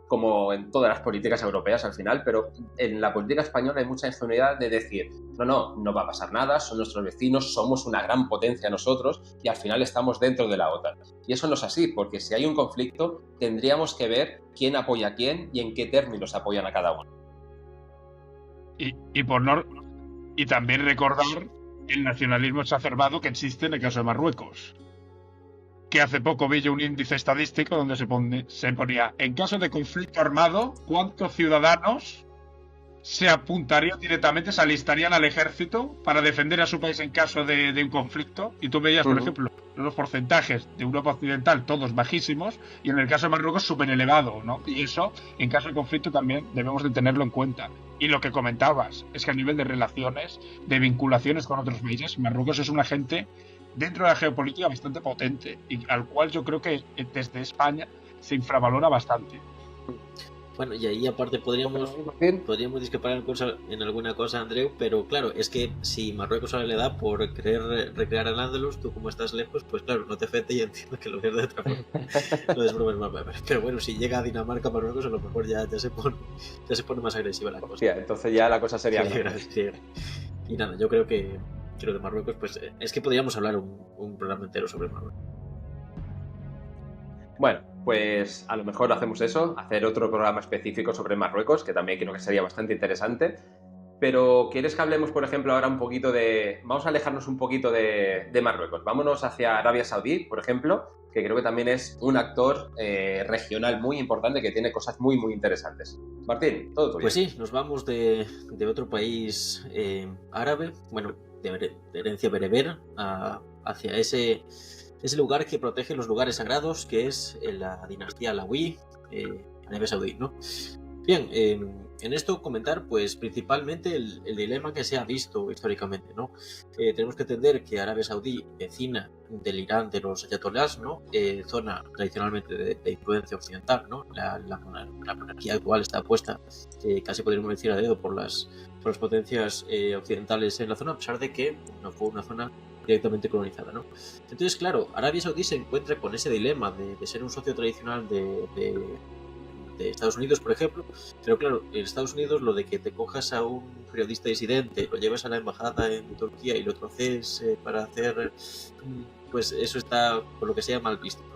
como en todas las políticas europeas al final, pero en la política española hay mucha ingenuidad de decir no va a pasar nada, son nuestros vecinos, somos una gran potencia nosotros y al final estamos dentro de la OTAN. Y eso no es así, porque si hay un conflicto tendríamos que ver quién apoya a quién y en qué términos apoyan a cada uno. Y también recordar el nacionalismo exacerbado que existe en el caso de Marruecos. Que hace poco vi yo un índice estadístico donde se ponía, en caso de conflicto armado, ¿cuántos ciudadanos se apuntarían directamente, se alistarían al ejército para defender a su país en caso de un conflicto? Y tú veías, por ejemplo, los porcentajes de Europa Occidental, todos bajísimos, y en el caso de Marruecos súper elevado, ¿no? Y eso, en caso de conflicto, también debemos de tenerlo en cuenta. Y lo que comentabas es que a nivel de relaciones, de vinculaciones con otros países, Marruecos es un agente dentro de la geopolítica bastante potente y al cual yo creo que desde España se infravalora bastante. Bueno, y ahí aparte podríamos discrepar en alguna cosa, Andreu, pero claro, es que si Marruecos ahora le da por querer recrear al Andalus, tú como estás lejos, pues claro, no te afecta y entiendo que lo veas de otra forma. No es broma, pero bueno, si llega a Dinamarca, Marruecos, a lo mejor ya se pone más agresiva la cosa. Hostia, entonces ya la cosa sería... Sí. Y nada, yo creo que de Marruecos, pues es que podríamos hablar un programa entero sobre Marruecos. Bueno, pues a lo mejor hacemos eso, hacer otro programa específico sobre Marruecos, que también creo que sería bastante interesante. Pero ¿quieres que hablemos, por ejemplo, ahora un poquito vamos a alejarnos un poquito de Marruecos? Vámonos hacia Arabia Saudí, por ejemplo, que creo que también es un actor regional muy importante que tiene cosas muy, muy interesantes. Martín, todo tuyo. Pues sí, nos vamos de otro país árabe, bueno, de herencia bereber a hacia ese lugar que protege los lugares sagrados, que es la dinastía Alauí, Arabia Saudí, ¿no? Bien, en esto comentar, pues principalmente el dilema que se ha visto históricamente, ¿no? Tenemos que entender que Arabia Saudí, vecina del Irán de los ayatolás, ¿no? Zona tradicionalmente de influencia occidental, ¿no? La monarquía actual está puesta, casi podríamos decir a dedo, por las potencias occidentales en la zona, a pesar de que no fue una zona directamente colonizada, ¿no? Entonces, claro, Arabia Saudí se encuentra con ese dilema de ser un socio tradicional de Estados Unidos, por ejemplo, pero claro, en Estados Unidos lo de que te cojas a un periodista disidente, lo llevas a la embajada en Turquía y lo troces para hacer, pues eso está, por lo que sea, mal visto, ¿no?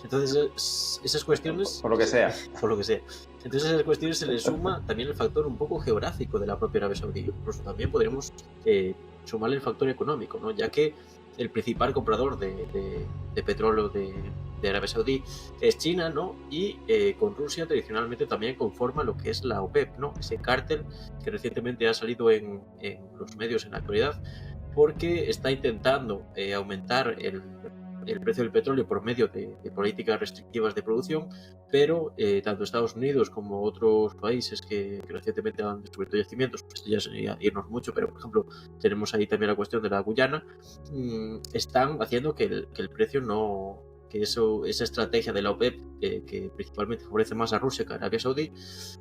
Entonces, esas cuestiones... Por lo que sea. Por lo que sea. Entonces, a esas cuestiones se le suma también el factor un poco geográfico de la propia Arabia Saudí. Incluso también podríamos sumarle el factor económico, ¿no? Ya que el principal comprador de petróleo de Arabia Saudí es China, ¿no? Y con Rusia tradicionalmente también conforma lo que es la OPEP, ¿no? Ese cártel que recientemente ha salido en los medios en la actualidad, porque está intentando aumentar el precio del petróleo por medio de políticas restrictivas de producción, pero tanto Estados Unidos como otros países que recientemente han descubierto yacimientos, pues ya sería irnos mucho, pero por ejemplo tenemos ahí también la cuestión de la Guyana, están haciendo que el precio no... que esa estrategia de la OPEP, que principalmente favorece más a Rusia que a Arabia Saudí,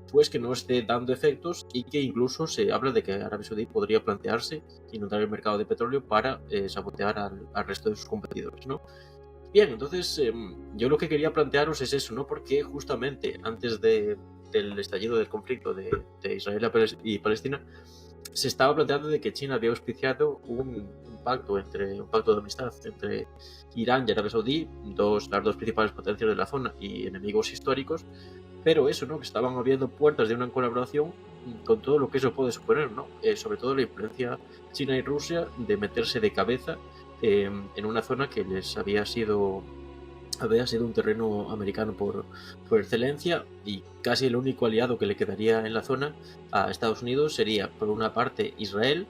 pues que no esté dando efectos, y que incluso se habla de que Arabia Saudí podría plantearse inundar el mercado de petróleo para sabotear al resto de sus competidores, ¿no? Bien, entonces yo lo que quería plantearos es eso, ¿no? Porque justamente antes del estallido del conflicto de Israel y Palestina, se estaba planteando de que China había auspiciado un pacto de amistad entre Irán y Arabia Saudí, las dos principales potencias de la zona y enemigos históricos, pero eso, ¿no? Que estaban abriendo puertas de una colaboración con todo lo que eso puede suponer, ¿no? Sobre todo la influencia China y Rusia de meterse de cabeza en una zona que les había sido un terreno americano por excelencia, y casi el único aliado que le quedaría en la zona a Estados Unidos sería, por una parte, Israel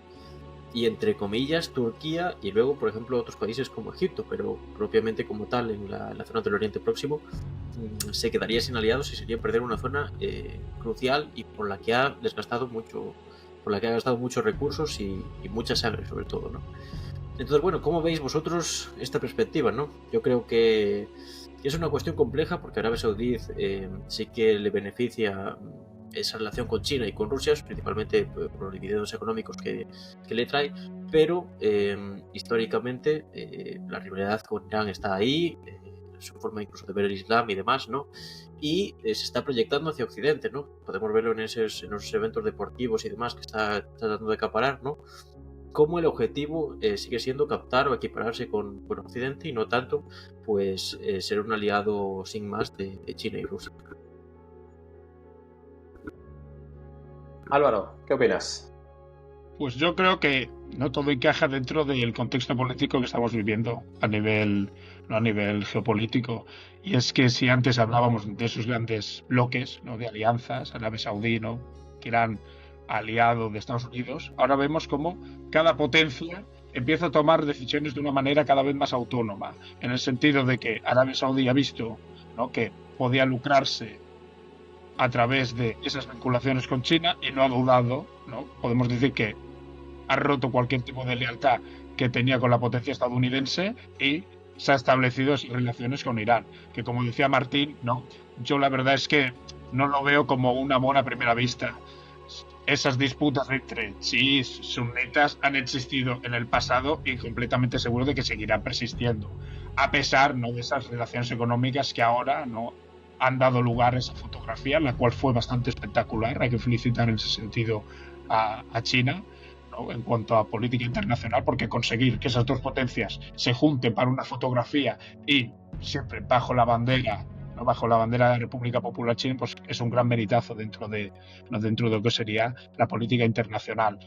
y, entre comillas, Turquía, y luego, por ejemplo, otros países como Egipto, pero propiamente como tal en la zona del Oriente Próximo se quedaría sin aliados y sería perder una zona crucial y por la que ha gastado muchos recursos y mucha sangre, sobre todo, ¿no? Entonces, bueno, ¿cómo veis vosotros esta perspectiva, no? Yo creo que es una cuestión compleja, porque Arabia Saudí sí que le beneficia esa relación con China y con Rusia, principalmente por los dividendos económicos que le trae, pero históricamente la rivalidad con Irán está ahí, su forma incluso de ver el Islam y demás, ¿no? Y se está proyectando hacia Occidente, ¿no? Podemos verlo en esos eventos deportivos y demás que está tratando de acaparar, ¿no? Cómo el objetivo sigue siendo captar o equipararse con Occidente, y no tanto pues ser un aliado sin más de China y Rusia. Álvaro, ¿qué opinas? Pues yo creo que no todo encaja dentro del contexto político que estamos viviendo a nivel geopolítico. Y es que si antes hablábamos de esos grandes bloques, ¿no?, de alianzas, Arabia Saudí, ¿no?, que eran aliados de Estados Unidos, ahora vemos cómo cada potencia empieza a tomar decisiones de una manera cada vez más autónoma, en el sentido de que Arabia Saudí ha visto, ¿no?, que podía lucrarse a través de esas vinculaciones con China y no ha dudado, ¿no? Podemos decir que ha roto cualquier tipo de lealtad que tenía con la potencia estadounidense y se ha establecido esas relaciones con Irán, que, como decía Martín, ¿no?, yo la verdad es que no lo veo como un amor a primera vista. Esas disputas entre chiíes y sunitas han existido en el pasado y completamente seguro de que seguirán persistiendo, a pesar, ¿no?, de esas relaciones económicas que ahora, ¿no?, han dado lugar a esa fotografía, la cual fue bastante espectacular. Hay que felicitar en ese sentido a China, ¿no?, en cuanto a política internacional, porque conseguir que esas dos potencias se junten para una fotografía y siempre bajo la bandera de la República Popular China, pues es un gran meritazo dentro de lo que sería la política internacional.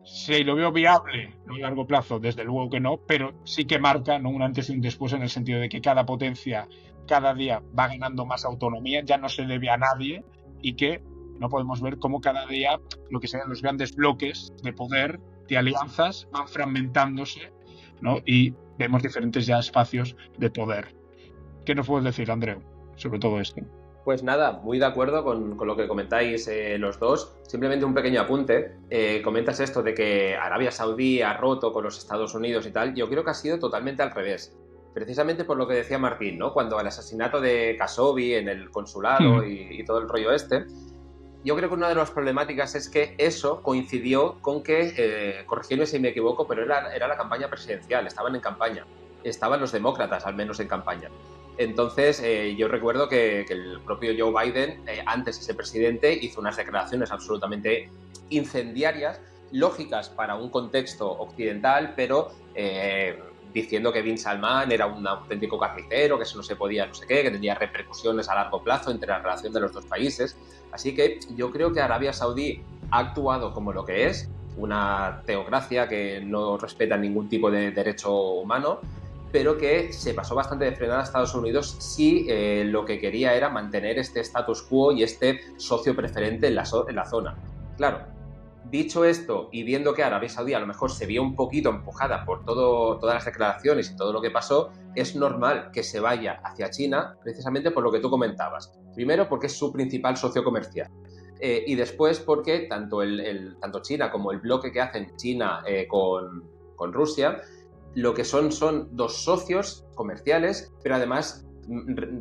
Si lo veo viable, ¿no?, a largo plazo, desde luego que no, pero sí que marca, ¿no?, un antes y un después, en el sentido de que cada potencia cada día va ganando más autonomía, ya no se debe a nadie, y que no podemos ver cómo cada día lo que sean los grandes bloques de poder, de alianzas, van fragmentándose, ¿no?, y vemos diferentes ya espacios de poder. ¿Qué nos puedes decir, Andreu, sobre todo esto? Pues nada, muy de acuerdo con lo que comentáis los dos. Simplemente un pequeño apunte. Comentas esto de que Arabia Saudí ha roto con los Estados Unidos y tal. Yo creo que ha sido totalmente al revés. Precisamente por lo que decía Martín, ¿no? Cuando el asesinato de Khashoggi en el consulado y todo el rollo este, yo creo que una de las problemáticas es que eso coincidió con que, corregidme si me equivoco, pero era la campaña presidencial, estaban en campaña. Estaban los demócratas, al menos, en campaña. Entonces, yo recuerdo que el propio Joe Biden, antes de ser presidente, hizo unas declaraciones absolutamente incendiarias, lógicas para un contexto occidental, pero diciendo que Bin Salman era un auténtico carnicero, que eso no se podía, no sé qué, que tendría repercusiones a largo plazo entre la relación de los dos países. Así que yo creo que Arabia Saudí ha actuado como lo que es, una teocracia que no respeta ningún tipo de derecho humano, pero que se pasó bastante de frenada a Estados Unidos si lo que quería era mantener este status quo y este socio preferente en la zona. Claro, dicho esto y viendo que Arabia Saudí a lo mejor se vio un poquito empujada por todas las declaraciones y todo lo que pasó, es normal que se vaya hacia China precisamente por lo que tú comentabas. Primero porque es su principal socio comercial. Y después porque tanto China como el bloque que hacen China con Rusia, lo que son dos socios comerciales, pero además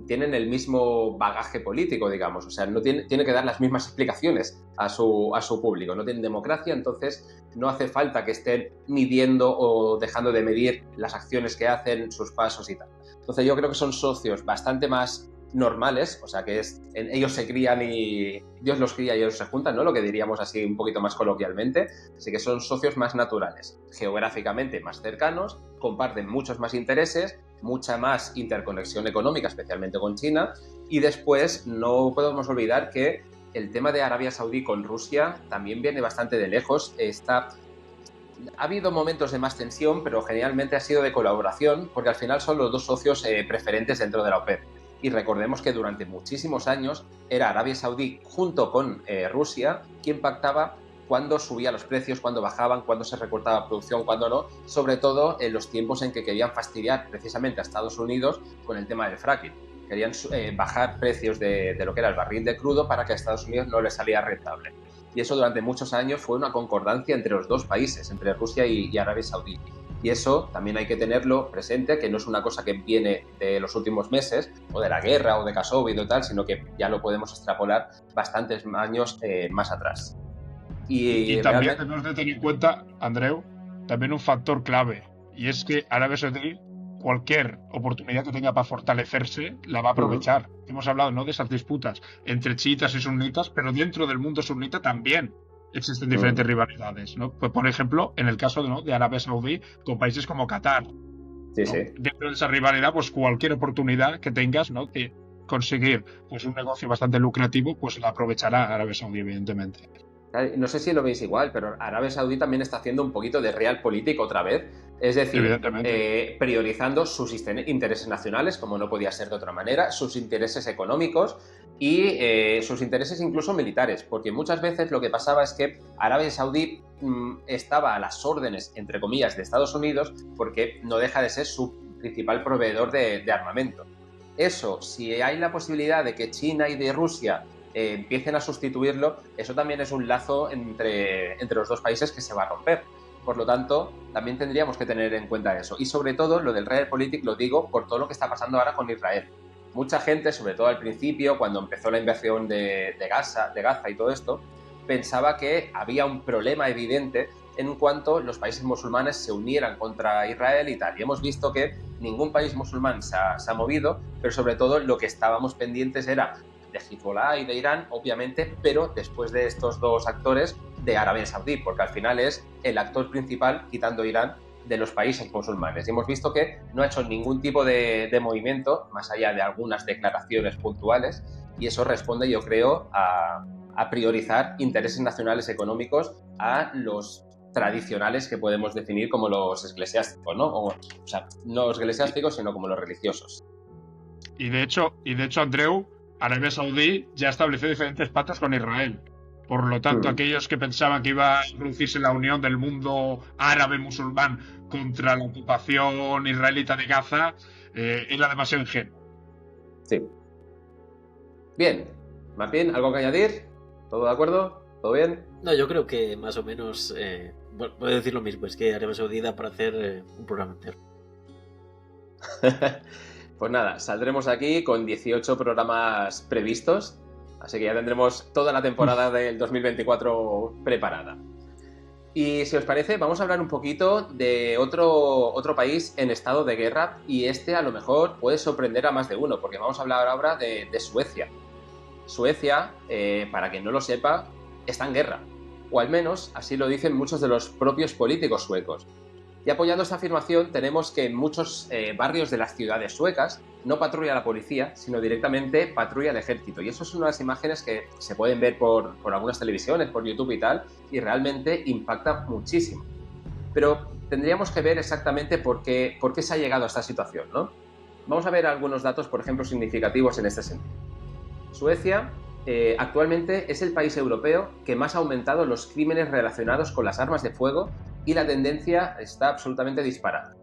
tienen el mismo bagaje político, digamos. O sea, no tiene que dar las mismas explicaciones a su público. No tienen democracia, entonces no hace falta que estén midiendo o dejando de medir las acciones que hacen, sus pasos y tal. Entonces yo creo que son socios bastante más normales, o sea que ellos se crían y Dios los cría y ellos se juntan, ¿no? Lo que diríamos así un poquito más coloquialmente. Así que son socios más naturales, geográficamente más cercanos, comparten muchos más intereses, mucha más interconexión económica, especialmente con China, y después no podemos olvidar que el tema de Arabia Saudí con Rusia también viene bastante de lejos. Ha habido momentos de más tensión, pero generalmente ha sido de colaboración, porque al final son los dos socios preferentes dentro de la OPEP. Y recordemos que durante muchísimos años era Arabia Saudí junto con Rusia quien pactaba cuándo subía los precios, cuándo bajaban, cuándo se recortaba producción, cuándo no, sobre todo en los tiempos en que querían fastidiar precisamente a Estados Unidos con el tema del fracking. Querían bajar precios de lo que era el barril de crudo para que a Estados Unidos no les salía rentable. Y eso durante muchos años fue una concordancia entre los dos países, entre Rusia y Arabia Saudí. Y eso también hay que tenerlo presente, que no es una cosa que viene de los últimos meses, o de la guerra, o de Khashoggi y tal, sino que ya lo podemos extrapolar bastantes años más atrás. Y también tenemos que tener en cuenta, Andreu, también un factor clave, y es que Arabia Saudí, cualquier oportunidad que tenga para fortalecerse, la va a aprovechar. Hemos hablado, ¿no?, de esas disputas entre chiitas y sunitas, pero dentro del mundo sunita también existen diferentes rivalidades, ¿no? Pues, por ejemplo, en el caso de Arabia Saudí con países como Qatar. Sí, ¿no? sí. Dentro de esa rivalidad, pues cualquier oportunidad que tengas, ¿no?, de conseguir pues un negocio bastante lucrativo, pues la aprovechará Arabia Saudí, evidentemente. No sé si lo veis igual, pero Arabia Saudí también está haciendo un poquito de realpolitik otra vez. Es decir, priorizando sus intereses nacionales, como no podía ser de otra manera, sus intereses económicos y sus intereses incluso militares, porque muchas veces lo que pasaba es que Arabia Saudí estaba a las órdenes, entre comillas, de Estados Unidos, porque no deja de ser su principal proveedor de armamento. Eso, si hay la posibilidad de que China y de Rusia empiecen a sustituirlo, eso también es un lazo entre los dos países que se va a romper. Por lo tanto, también tendríamos que tener en cuenta eso. Y sobre todo, lo del realpolitik lo digo por todo lo que está pasando ahora con Israel. Mucha gente, sobre todo al principio, cuando empezó la invasión de Gaza y todo esto, pensaba que había un problema evidente en cuanto los países musulmanes se unieran contra Israel y tal. Y hemos visto que ningún país musulmán se ha movido, pero sobre todo lo que estábamos pendientes era de Hezbollah y de Irán, obviamente, pero después de estos dos actores, de Arabia Saudí, porque al final es el actor principal, quitando Irán, de los países musulmanes. Y hemos visto que no ha hecho ningún tipo de movimiento, más allá de algunas declaraciones puntuales, y eso responde, yo creo, a priorizar intereses nacionales económicos a los tradicionales que podemos definir como los eclesiásticos, ¿no? O sea, no los eclesiásticos, sino como los religiosos. Y de hecho, Andreu, Arabia Saudí ya estableció diferentes pactos con Israel. Por lo tanto, aquellos que pensaban que iba a producirse la unión del mundo árabe-musulmán contra la ocupación israelita de Gaza era demasiado ingenuo. Sí. Bien. Martín, ¿algo que añadir? ¿Todo de acuerdo? ¿Todo bien? No, yo creo que más o menos, bueno, puedo decir lo mismo, es que Arabia Saudita para hacer un programa entero. Pues nada, saldremos aquí con 18 programas previstos, así que ya tendremos toda la temporada del 2024 preparada. Y si os parece, vamos a hablar un poquito de otro país en estado de guerra, y este a lo mejor puede sorprender a más de uno, porque vamos a hablar ahora de Suecia. Suecia, para quien no lo sepa, está en guerra, o al menos así lo dicen muchos de los propios políticos suecos. Y apoyando esta afirmación, tenemos que en muchos barrios de las ciudades suecas no patrulla la policía, sino directamente patrulla el ejército. Y eso es una de las imágenes que se pueden ver por algunas televisiones, por YouTube y tal, y realmente impacta muchísimo. Pero tendríamos que ver exactamente por qué se ha llegado a esta situación, ¿no? Vamos a ver algunos datos, por ejemplo, significativos en este sentido. Suecia actualmente es el país europeo que más ha aumentado los crímenes relacionados con las armas de fuego, y la tendencia está absolutamente disparada.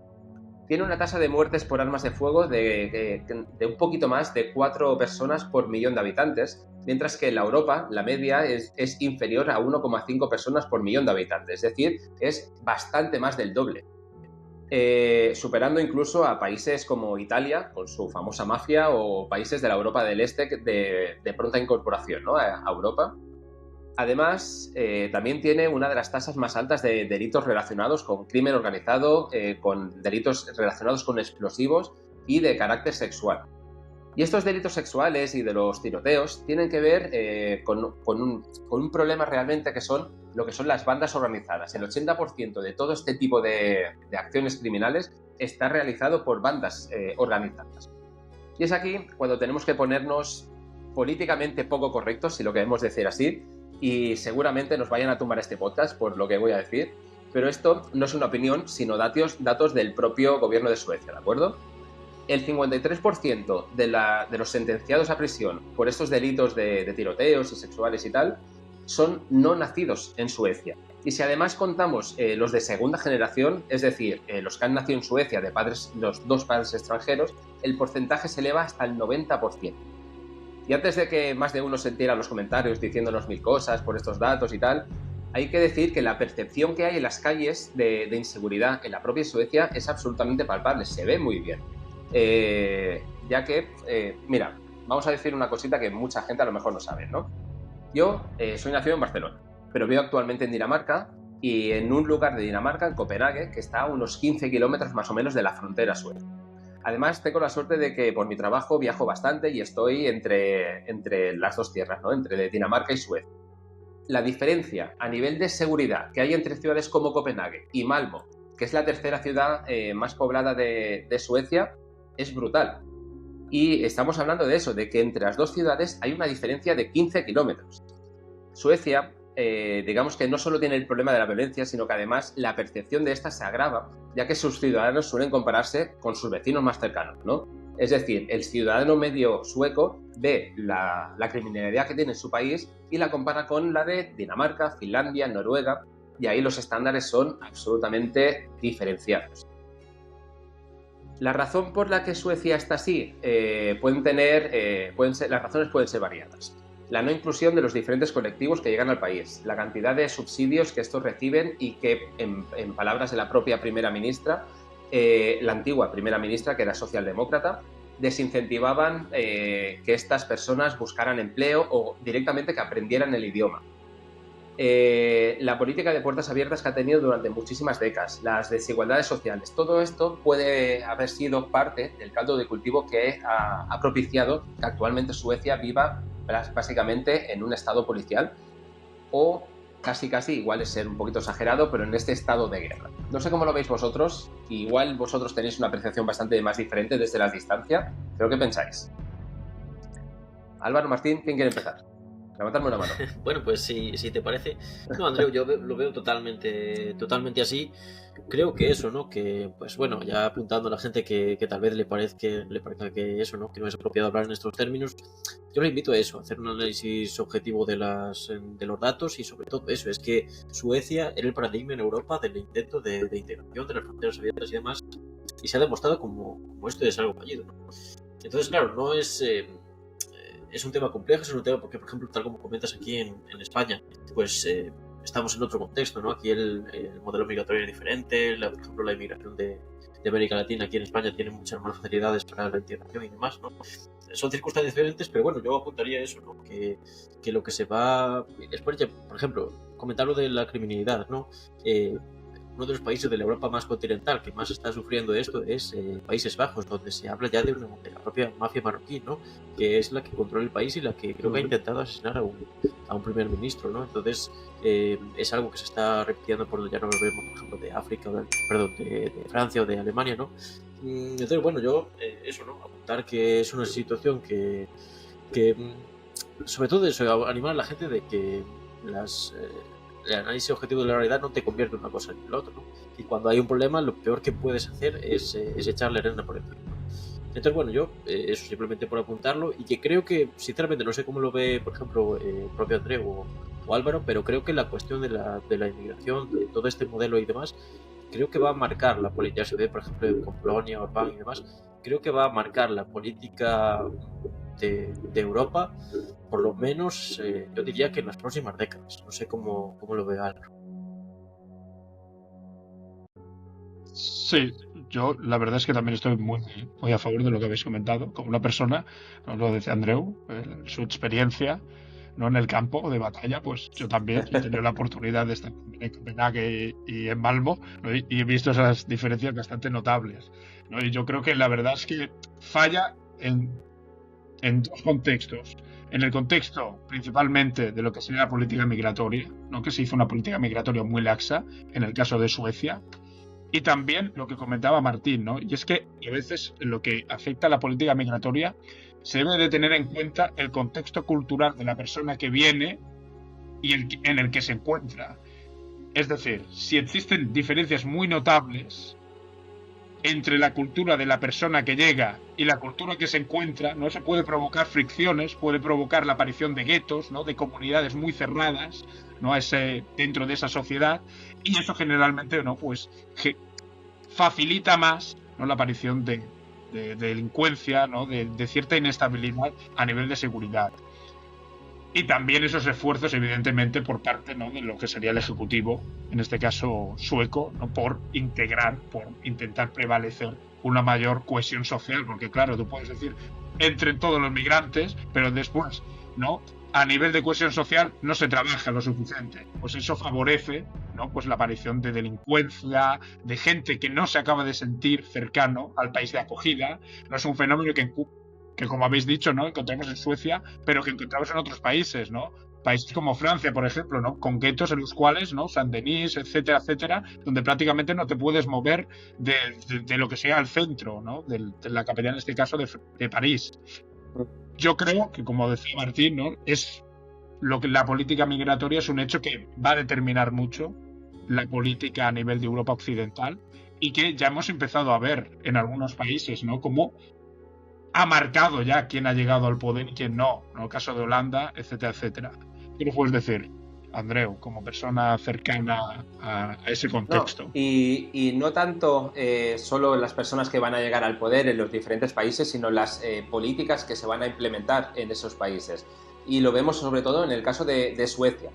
Tiene una tasa de muertes por armas de fuego de un poquito más de 4 personas por millón de habitantes, mientras que en la Europa la media es inferior a 1,5 personas por millón de habitantes, es decir, es bastante más del doble. Superando incluso a países como Italia, con su famosa mafia, o países de la Europa del Este de pronta incorporación, ¿no?, a Europa. Además, también tiene una de las tasas más altas de delitos relacionados con crimen organizado, con delitos relacionados con explosivos y de carácter sexual. Y estos delitos sexuales y de los tiroteos tienen que ver con un problema realmente que son lo que son las bandas organizadas. El 80% de todo este tipo de acciones criminales está realizado por bandas organizadas. Y es aquí cuando tenemos que ponernos políticamente poco correctos, si lo queremos decir así, y seguramente nos vayan a tumbar este podcast por lo que voy a decir, pero esto no es una opinión, sino datos del propio gobierno de Suecia, ¿de acuerdo? El 53% de los sentenciados a prisión por estos delitos de tiroteos y sexuales y tal son no nacidos en Suecia. Y si además contamos los de segunda generación, es decir, los que han nacido en Suecia de los dos padres extranjeros, el porcentaje se eleva hasta el 90%. Y antes de que más de uno se entierre a los comentarios diciéndonos mil cosas por estos datos y tal, hay que decir que la percepción que hay en las calles de inseguridad en la propia Suecia es absolutamente palpable, se ve muy bien. Ya que, mira, vamos a decir una cosita que mucha gente a lo mejor no sabe, ¿no? Yo soy nacido en Barcelona, pero vivo actualmente en Dinamarca, y en un lugar de Dinamarca, en Copenhague, que está a unos 15 kilómetros más o menos de la frontera sueca. Además, tengo la suerte de que por mi trabajo viajo bastante y estoy entre las dos tierras, ¿no?, entre Dinamarca y Suecia. La diferencia a nivel de seguridad que hay entre ciudades como Copenhague y Malmö, que es la tercera ciudad más poblada de Suecia, es brutal. Y estamos hablando de eso, de que entre las dos ciudades hay una diferencia de 15 kilómetros. Suecia, digamos que no solo tiene el problema de la violencia, sino que además la percepción de esta se agrava, ya que sus ciudadanos suelen compararse con sus vecinos más cercanos, ¿no? Es decir, el ciudadano medio sueco ve la criminalidad que tiene en su país y la compara con la de Dinamarca, Finlandia, Noruega, y ahí los estándares son absolutamente diferenciados. La razón por la que Suecia está así las razones pueden ser variadas. La no inclusión de los diferentes colectivos que llegan al país, la cantidad de subsidios que estos reciben y que, en palabras de la propia primera ministra, la antigua primera ministra, que era socialdemócrata, desincentivaban que estas personas buscaran empleo o directamente que aprendieran el idioma. La política de puertas abiertas que ha tenido durante muchísimas décadas, las desigualdades sociales, todo esto puede haber sido parte del caldo de cultivo que ha propiciado que actualmente Suecia viva básicamente en un estado policial, o casi, igual es ser un poquito exagerado, pero en este estado de guerra. No sé cómo lo veis vosotros, igual vosotros tenéis una percepción bastante más diferente desde la distancia, pero ¿qué pensáis? Álvaro, Martín, ¿quién quiere empezar? Levantarme una mano. Bueno, pues si te parece. No, Andreu, yo lo veo totalmente así. Creo que eso, ¿no? Que, pues bueno, ya apuntando a la gente que tal vez le parezca que eso, ¿no? Que no es apropiado hablar en estos términos, yo le invito a eso, a hacer un análisis objetivo de los datos y sobre todo eso, es que Suecia era el paradigma en Europa del intento de integración de las fronteras abiertas y demás, y se ha demostrado como esto es algo fallido, ¿no? Entonces, claro, no es... es un tema complejo, es un tema porque, por ejemplo, tal como comentas aquí en España, pues estamos en otro contexto, ¿no? Aquí el modelo migratorio es diferente, por ejemplo, la inmigración de América Latina aquí en España tiene muchas más facilidades para la integración y demás, ¿no? Son circunstancias diferentes, pero bueno, yo apuntaría eso, ¿no? Que lo que se va... Después, por ejemplo, comentar lo de la criminalidad, ¿no? Uno de los países de la Europa más continental que más está sufriendo esto es Países Bajos, donde se habla ya de la propia mafia marroquí, ¿no? Que es la que controla el país y la que creo que ha intentado asesinar a un primer ministro, ¿no? Entonces es algo que se está repitiendo por ya no lo vemos, por ejemplo, de África, de Francia o de Alemania, ¿no? Entonces, bueno, yo eso, ¿no? Apuntar que es una situación que sobre todo eso, animar a la gente de que el análisis objetivo de la realidad no te convierte en una cosa ni en la otra, ¿no? Y cuando hay un problema, lo peor que puedes hacer es echarle arena por encima, ¿no? Entonces, bueno, yo eso simplemente por apuntarlo, y que creo que, sinceramente, no sé cómo lo ve, por ejemplo, el propio Andreu o Álvaro, pero creo que la cuestión de la inmigración, de todo este modelo y demás, creo que va a marcar la política. Se ve, por ejemplo, con Polonia, Orbán y demás, creo que va a marcar la política de Europa, por lo menos yo diría que en las próximas décadas. No sé cómo lo ve Álvaro. Sí, yo la verdad es que también estoy muy a favor de lo que habéis comentado. Como una persona, ¿no? Lo decía Andreu, su experiencia, ¿no? En el campo de batalla, pues yo también he tenido la oportunidad de estar en Copenhague y en Malmö, ¿no? Y he visto esas diferencias bastante notables, ¿no? Y yo creo que la verdad es que falla en dos contextos. En el contexto principalmente de lo que sería la política migratoria, ¿no? Que se hizo una política migratoria muy laxa en el caso de Suecia. Y también lo que comentaba Martín, ¿no? Y es que a veces lo que afecta a la política migratoria se debe de tener en cuenta el contexto cultural de la persona que viene y en el que se encuentra. Es decir, si existen diferencias muy notables entre la cultura de la persona que llega y la cultura que se encuentra, ¿no? Se puede provocar fricciones, puede provocar la aparición de guetos, ¿no? De comunidades muy cerradas, ¿no? Dentro de esa sociedad, y eso generalmente, ¿no? Pues facilita más, ¿no? La aparición de delincuencia, ¿no? De cierta inestabilidad a nivel de seguridad. Y también esos esfuerzos, evidentemente, por parte, ¿no? De lo que sería el Ejecutivo, en este caso sueco, ¿no? Por intentar prevalecer una mayor cohesión social, porque claro, tú puedes decir entre todos los migrantes, pero después, ¿no? A nivel de cohesión social no se trabaja lo suficiente. Pues eso favorece, ¿no? Pues la aparición de delincuencia, de gente que no se acaba de sentir cercano al país de acogida. No es un fenómeno que como habéis dicho, ¿no? Encontramos en Suecia, pero que encontramos en otros países, ¿no? Países como Francia, por ejemplo, ¿no? Con guetos en los cuales, ¿no? Saint-Denis, etcétera, etcétera, donde prácticamente no te puedes mover de lo que sea el centro, ¿no? De la capital, en este caso, de París. Yo creo que, como decía Martín, ¿no? La política migratoria es un hecho que va a determinar mucho la política a nivel de Europa occidental, y que ya hemos empezado a ver en algunos países, ¿no? Como ha marcado ya quién ha llegado al poder y quién no, ¿no? El caso de Holanda, etcétera, etcétera. ¿Qué nos puedes decir, Andreu, como persona cercana a ese contexto? No, y no tanto solo las personas que van a llegar al poder en los diferentes países, sino las políticas que se van a implementar en esos países. Y lo vemos sobre todo en el caso de Suecia.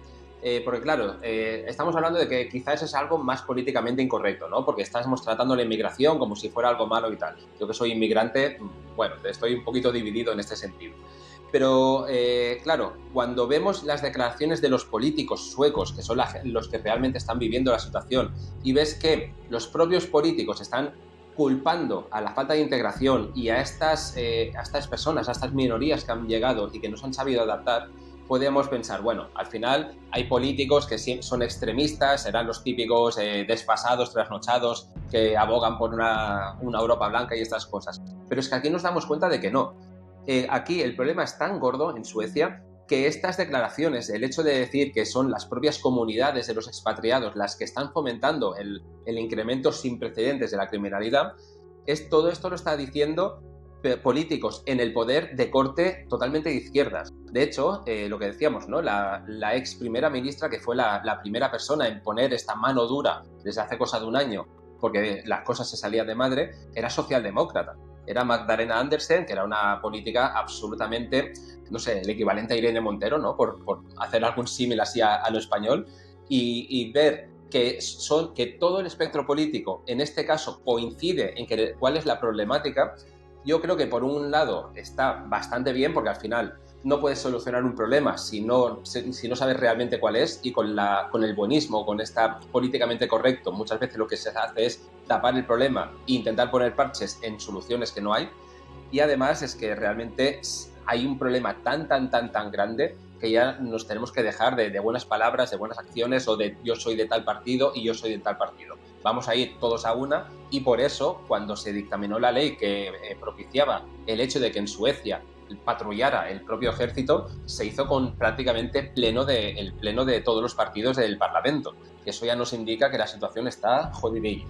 Porque claro, estamos hablando de que quizás es algo más políticamente incorrecto, ¿no? Porque estamos tratando la inmigración como si fuera algo malo y tal. Yo que soy inmigrante, bueno, estoy un poquito dividido en este sentido. Pero claro, cuando vemos las declaraciones de los políticos suecos, que son los que realmente están viviendo la situación, y ves que los propios políticos están culpando a la falta de integración y a estas personas, a estas minorías que han llegado y que no se han sabido adaptar, podríamos pensar, bueno, al final hay políticos que son extremistas, serán los típicos desfasados, trasnochados, que abogan por una Europa blanca y estas cosas. Pero es que aquí nos damos cuenta de que no. Aquí el problema es tan gordo en Suecia que estas declaraciones, el hecho de decir que son las propias comunidades de los expatriados las que están fomentando el incremento sin precedentes de la criminalidad, todo esto lo está diciendo políticos en el poder de corte totalmente de izquierdas. De hecho, lo que decíamos, ¿no? La ex primera ministra, que fue la primera persona en poner esta mano dura desde hace cosa de un año, porque las cosas se salían de madre, era socialdemócrata. Era Magdalena Andersen, que era una política absolutamente, no sé, el equivalente a Irene Montero, ¿no? Por hacer algún símil así a lo español, y ver que todo el espectro político, en este caso, coincide en cuál es la problemática. Yo creo que por un lado está bastante bien, porque al final no puedes solucionar un problema si no sabes realmente cuál es, y con el buenismo, con esta políticamente correcto, muchas veces lo que se hace es tapar el problema e intentar poner parches en soluciones que no hay. Y además es que realmente hay un problema tan grande que ya nos tenemos que dejar de buenas palabras, de buenas acciones, o de yo soy de tal partido y yo soy de tal partido. Vamos a ir todos a una, y por eso cuando se dictaminó la ley que propiciaba el hecho de que en Suecia patrullara el propio ejército, se hizo con prácticamente el pleno de todos los partidos del Parlamento. Eso ya nos indica que la situación está jodidilla.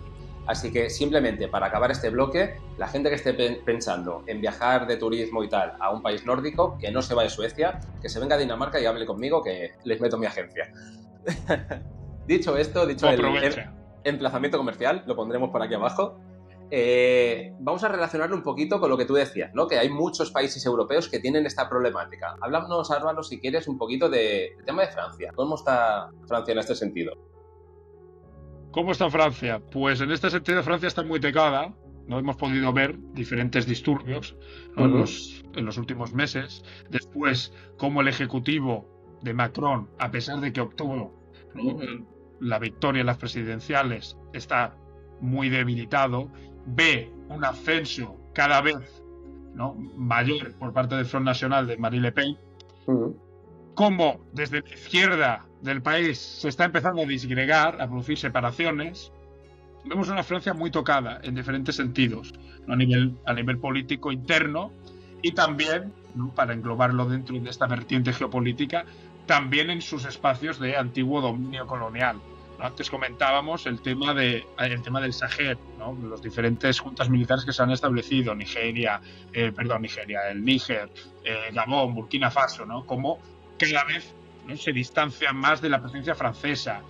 Así que simplemente para acabar este bloque, la gente que esté pensando en viajar de turismo y tal a un país nórdico, que no se vaya a Suecia, que se venga a Dinamarca y hable conmigo, que les meto mi agencia. Dicho esto, el emplazamiento comercial, lo pondremos por aquí abajo. Vamos a relacionarlo un poquito con lo que tú decías, ¿no? Que hay muchos países europeos que tienen esta problemática. Háblanos, Álvaro, si quieres, un poquito del tema de Francia. ¿Cómo está Francia en este sentido? ¿Cómo está Francia? Pues en este sentido Francia está muy tecada. No hemos podido ver diferentes disturbios, ¿no? en los últimos meses. Después, como el ejecutivo de Macron, a pesar de que obtuvo, ¿no?, la victoria en las presidenciales, está muy debilitado. Ve un ascenso cada vez, ¿no?, mayor por parte del Front National de Marine Le Pen. Como desde la izquierda del país se está empezando a disgregar, a producir separaciones. Vemos una Francia muy tocada en diferentes sentidos, ¿no?, a nivel político interno, y también, ¿no?, para englobarlo dentro de esta vertiente geopolítica, también en sus espacios de antiguo dominio colonial. Antes comentábamos el tema del Sahel, ¿no?, las diferentes juntas militares que se han establecido, el Níger, Gabón, Burkina Faso, ¿no?, como cada vez, ¿no?, se distancian más de la presencia francesa.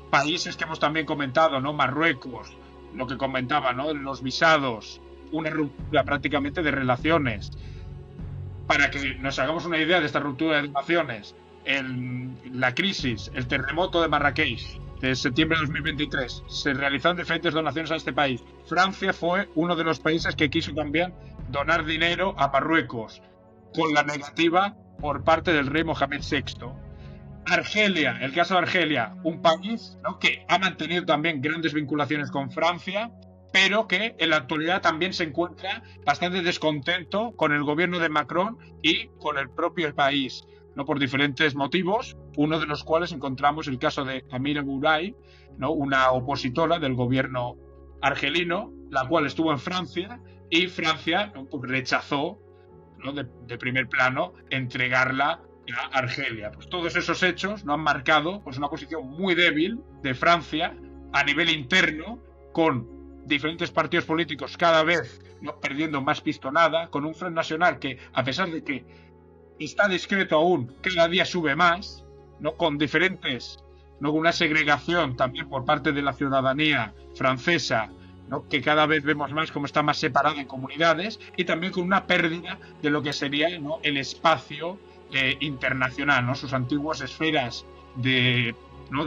Países que hemos también comentado, ¿no?, Marruecos, lo que comentaba, ¿no?, los visados, una ruptura prácticamente de relaciones. Para que nos hagamos una idea de esta ruptura de relaciones, la crisis, el terremoto de Marrakech de septiembre de 2023, se realizaron diferentes donaciones a este país. Francia fue uno de los países que quiso también donar dinero a Marruecos, con la negativa por parte del rey Mohamed VI. Argelia, el caso de Argelia, un país, ¿no?, que ha mantenido también grandes vinculaciones con Francia, pero que en la actualidad también se encuentra bastante descontento con el gobierno de Macron y con el propio país, ¿no?, por diferentes motivos, uno de los cuales encontramos el caso de Amira Boulay, ¿no?, una opositora del gobierno argelino, la cual estuvo en Francia, y Francia, ¿no?, pues rechazó, ¿no?, de primer plano entregarla a Argelia. Pues todos esos hechos no han marcado, pues, una posición muy débil de Francia a nivel interno, con diferentes partidos políticos cada vez, ¿no?, perdiendo más pistonada, con un Front National que, a pesar de que está discreto aún, cada día sube más, ¿no?, con diferentes, ¿no?, una segregación también por parte de la ciudadanía francesa, ¿no?, que cada vez vemos más cómo está más separada en comunidades, y también con una pérdida de lo que sería, ¿no?, el espacio internacional, ¿no?, sus antiguas esferas de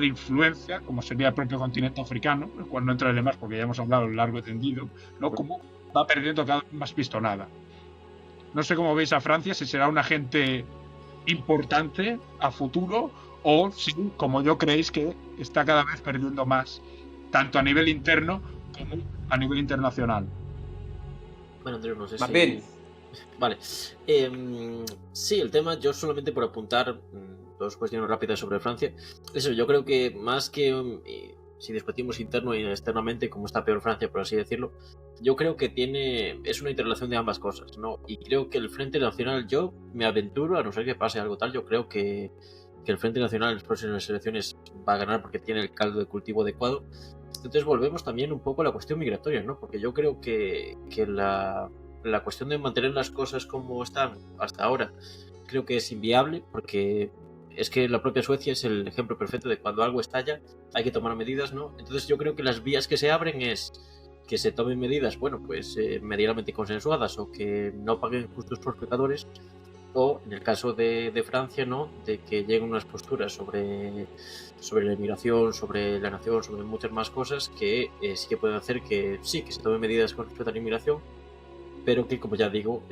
influencia, como sería el propio continente africano, el cual no entraré más porque ya hemos hablado largo y tendido, ¿no?, como va perdiendo cada vez más pistonada. No sé cómo veis a Francia, si será un agente importante a futuro, o si, como yo, creéis que está cada vez perdiendo más, tanto a nivel interno como a nivel internacional. Bueno, Andrés, no sé Martín. Vale. Sí, el tema, yo solamente por apuntar dos cuestiones rápidas sobre Francia. Eso, yo creo que más que si discutimos interno y externamente, como está peor Francia, por así decirlo, yo creo que es una interrelación de ambas cosas, ¿no? Y creo que el Frente Nacional, yo me aventuro, a no ser que pase algo tal, yo creo que el Frente Nacional en las próximas elecciones va a ganar porque tiene el caldo de cultivo adecuado. Entonces volvemos también un poco a la cuestión migratoria, ¿no? Porque yo creo que la cuestión de mantener las cosas como están hasta ahora, creo que es inviable, porque es que la propia Suecia es el ejemplo perfecto de cuando algo estalla hay que tomar medidas, ¿no? Entonces yo creo que las vías que se abren es que se tomen medidas, bueno, pues medianamente consensuadas, o que no paguen justos por pecadores, o en el caso de Francia, ¿no?, de que lleguen unas posturas sobre la inmigración, sobre la nación, sobre muchas más cosas que sí que pueden hacer que sí, que se tomen medidas con respecto a la inmigración, pero que, como ya digo,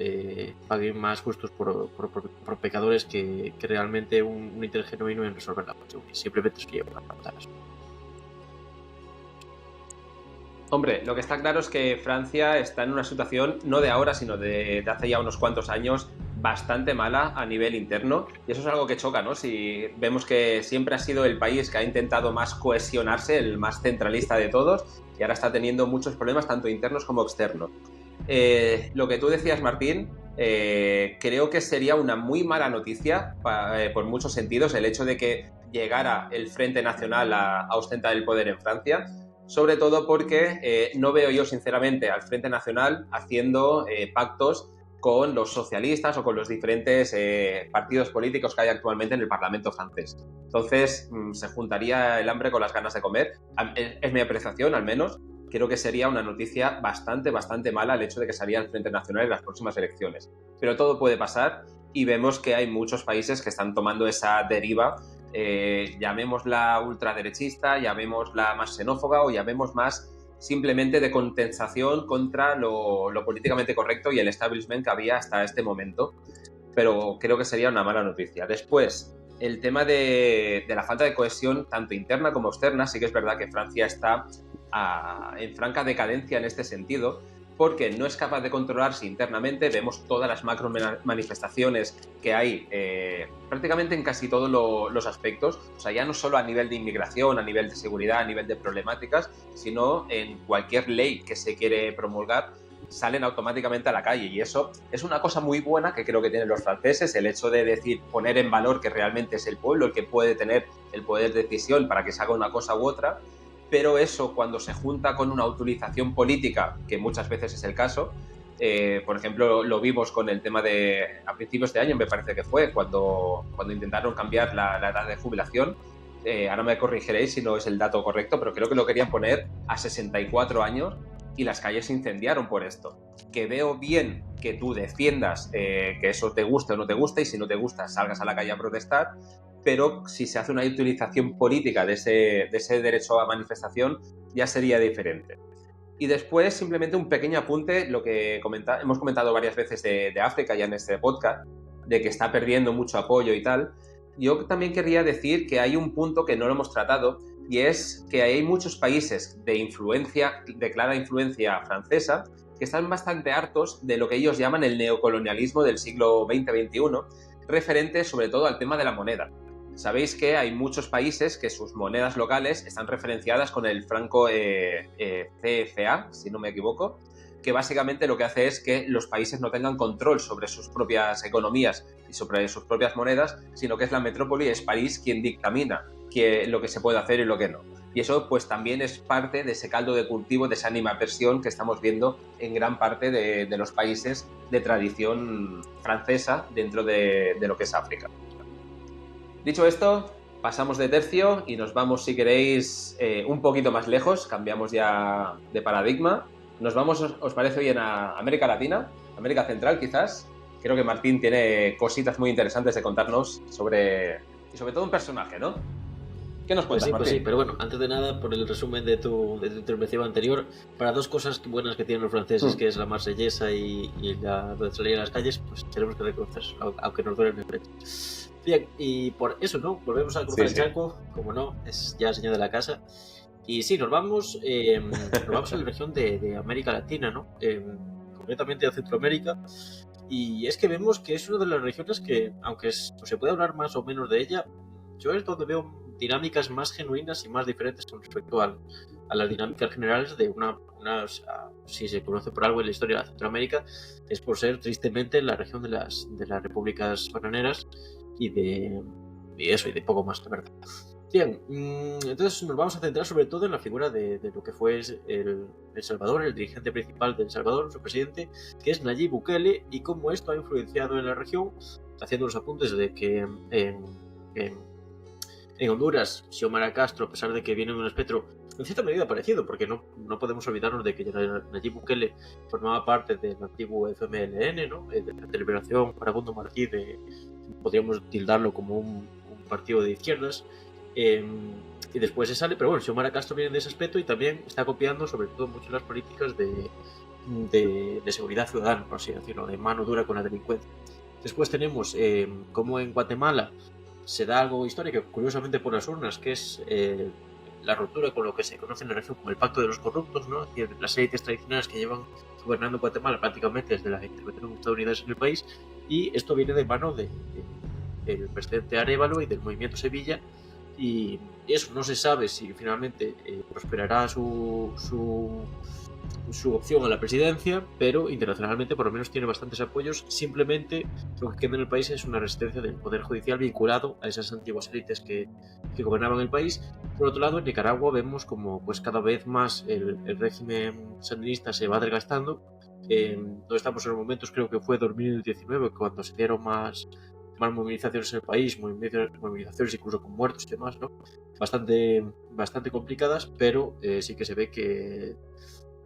paguen más justos por pecadores que realmente un interés genuino en resolver la cuestión, y simplemente es que llevan las pantallas. Hombre, lo que está claro es que Francia está en una situación, no de ahora, sino de hace ya unos cuantos años, bastante mala a nivel interno, y eso es algo que choca, ¿no? Si vemos que siempre ha sido el país que ha intentado más cohesionarse, el más centralista de todos, y ahora está teniendo muchos problemas, tanto internos como externos. Lo que tú decías, Martín, creo que sería una muy mala noticia por muchos sentidos el hecho de que llegara el Frente Nacional a ostentar el poder en Francia, sobre todo porque no veo yo sinceramente al Frente Nacional haciendo pactos con los socialistas o con los diferentes partidos políticos que hay actualmente en el Parlamento francés. Entonces se juntaría el hambre con las ganas de comer, es mi apreciación al menos. Creo que sería una noticia bastante mala el hecho de que saliera el Frente Nacional en las próximas elecciones. Pero todo puede pasar y vemos que hay muchos países que están tomando esa deriva, llamémosla ultraderechista, llamémosla más xenófoba o llamemos más simplemente de contensación contra lo políticamente correcto y el establishment que había hasta este momento. Pero creo que sería una mala noticia. Después, el tema de la falta de cohesión, tanto interna como externa, sí que es verdad que Francia está en franca decadencia en este sentido, porque no es capaz de controlarse internamente. Vemos todas las macro manifestaciones que hay prácticamente en casi todos los aspectos, o sea, ya no solo a nivel de inmigración, a nivel de seguridad, a nivel de problemáticas, sino en cualquier ley que se quiere promulgar, salen automáticamente a la calle, y eso es una cosa muy buena que creo que tienen los franceses, el hecho de decir, poner en valor que realmente es el pueblo el que puede tener el poder de decisión para que se haga una cosa u otra. Pero eso, cuando se junta con una utilización política, que muchas veces es el caso, por ejemplo, lo vimos con el tema a principios de año, me parece que fue, cuando intentaron cambiar la edad de jubilación, ahora me corrigiréis si no es el dato correcto, pero creo que lo querían poner a 64 años y las calles se incendiaron por esto. Que veo bien que tú defiendas que eso te guste o no te guste, y si no te gusta salgas a la calle a protestar, pero si se hace una utilización política de ese derecho a manifestación, ya sería diferente. Y después, simplemente un pequeño apunte, lo que hemos comentado varias veces de África ya en este podcast, de que está perdiendo mucho apoyo y tal. Yo también querría decir que hay un punto que no lo hemos tratado, y es que hay muchos países de clara influencia francesa que están bastante hartos de lo que ellos llaman el neocolonialismo del siglo XX-XXI, referente sobre todo al tema de la moneda. Sabéis que hay muchos países que sus monedas locales están referenciadas con el franco CFA, si no me equivoco, que básicamente lo que hace es que los países no tengan control sobre sus propias economías y sobre sus propias monedas, sino que es la metrópoli, es París quien dictamina lo que se puede hacer y lo que no. Y eso pues también es parte de ese caldo de cultivo, de esa animadversión que estamos viendo en gran parte de los países de tradición francesa dentro de lo que es África. Dicho esto, pasamos de tercio y nos vamos, si queréis, un poquito más lejos, cambiamos ya de paradigma. Nos vamos, ¿os parece bien, a América Latina, América Central quizás? Creo que Martín tiene cositas muy interesantes de contarnos y sobre todo un personaje, ¿no? ¿Qué nos cuentas, Martín? Pues sí, pero bueno, antes de nada, por el resumen de tu intervención anterior, para dos cosas buenas que tienen los franceses, que es la marsellesa y la de salir a las calles, pues tenemos que reconocer, aunque nos duele el pecho. Bien, y por eso, ¿no? Volvemos a cruzar el charco, como no, es ya señor de la casa. Y sí, nos vamos a la región de América Latina, ¿no? Concretamente a Centroamérica. Y es que vemos que es una de las regiones que, aunque se puede hablar más o menos de ella, yo es donde veo, dinámicas más genuinas y más diferentes con respecto a las dinámicas generales de si se conoce por algo en la historia de Centroamérica, es por ser tristemente la región de las repúblicas bananeras y de poco más, la verdad. Bien, entonces nos vamos a centrar sobre todo en la figura de lo que fue El Salvador, el dirigente principal de El Salvador, su presidente, que es Nayib Bukele, y cómo esto ha influenciado en la región, haciendo los apuntes de que en Honduras, Xiomara Castro, a pesar de que viene de un espectro en cierta medida parecido, porque no podemos olvidarnos de que Nayib Bukele formaba parte del antiguo FMLN, ¿no? De Liberación Farabundo Martí, podríamos tildarlo como un partido de izquierdas, y después se sale, pero bueno, Xiomara Castro viene de ese aspecto y también está copiando sobre todo mucho las políticas de seguridad ciudadana, por así decirlo, de mano dura con la delincuencia. Después tenemos como en Guatemala se da algo histórico, curiosamente por las urnas, que es la ruptura con lo que se conoce en la región como el Pacto de los Corruptos, ¿no? Es decir, las élites tradicionales que llevan gobernando Guatemala prácticamente desde la intervención estadounidense en el país, y esto viene de mano del presidente Arévalo y del movimiento Sevilla, y eso no se sabe si finalmente prosperará su opción a la presidencia, pero internacionalmente por lo menos tiene bastantes apoyos. Simplemente lo que queda en el país es una resistencia del poder judicial vinculado a esas antiguas élites que gobernaban el país. Por otro lado, en Nicaragua vemos como pues cada vez más el régimen sandinista se va desgastando. No estamos en los momentos, creo que fue 2019 cuando se dieron más movilizaciones en el país, movilizaciones incluso con muertos y demás, ¿no? Bastante complicadas, pero sí que se ve que,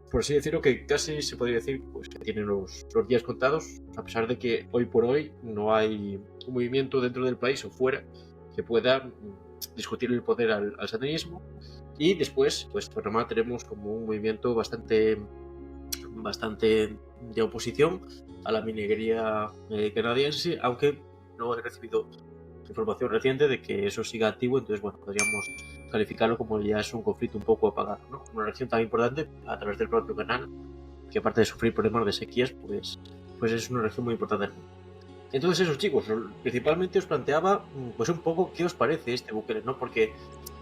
por así decirlo, que casi se podría decir pues que tienen los días contados, a pesar de que hoy por hoy no hay un movimiento dentro del país o fuera que pueda discutir el poder al sandinismo. Y después, pues Panamá tenemos como un movimiento bastante de oposición a la minería canadiense, aunque no he recibido información reciente de que eso siga activo, entonces bueno, podríamos calificarlo como ya es un conflicto un poco apagado, ¿no? Una región tan importante a través del propio canal, que aparte de sufrir problemas de sequías, pues es una región muy importante del mundo. Entonces eso, chicos, principalmente os planteaba pues un poco qué os parece este Bukele, ¿no? Porque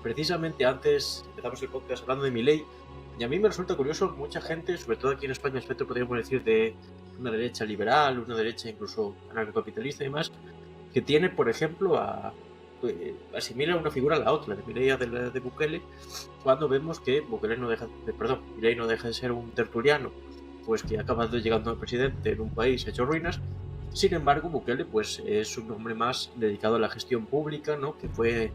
precisamente antes empezamos el podcast hablando de Milei, y a mí me resulta curioso, mucha gente, sobre todo aquí en España, espectro podríamos decir de una derecha liberal, una derecha incluso anarcocapitalista y demás, que tiene, por ejemplo, asimila una figura a la otra, la de Milei de Bukele, cuando vemos que Milei no deja de ser un tertuliano, pues que acaba llegando al presidente en un país hecho ruinas. Sin embargo, Bukele pues es un hombre más dedicado a la gestión pública, ¿no? Que fue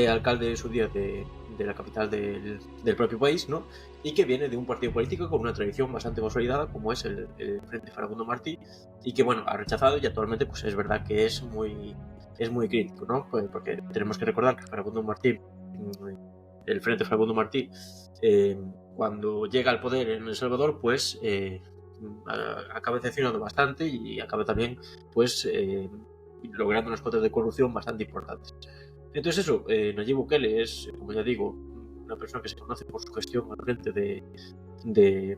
alcalde en su día de la capital del propio país, ¿no? Y que viene de un partido político con una tradición bastante consolidada, como es el Frente Farabundo Martí, y que bueno, ha rechazado, y actualmente pues es verdad que es muy crítico, ¿no? Pues porque tenemos que recordar que Farabundo Martí, el Frente Farabundo Martí, cuando llega al poder en El Salvador, pues acaba decepcionando bastante y acaba también pues logrando unas cotas de corrupción bastante importantes. Entonces eso, Nayib Bukele es, como ya digo, una persona que se conoce por su gestión al frente de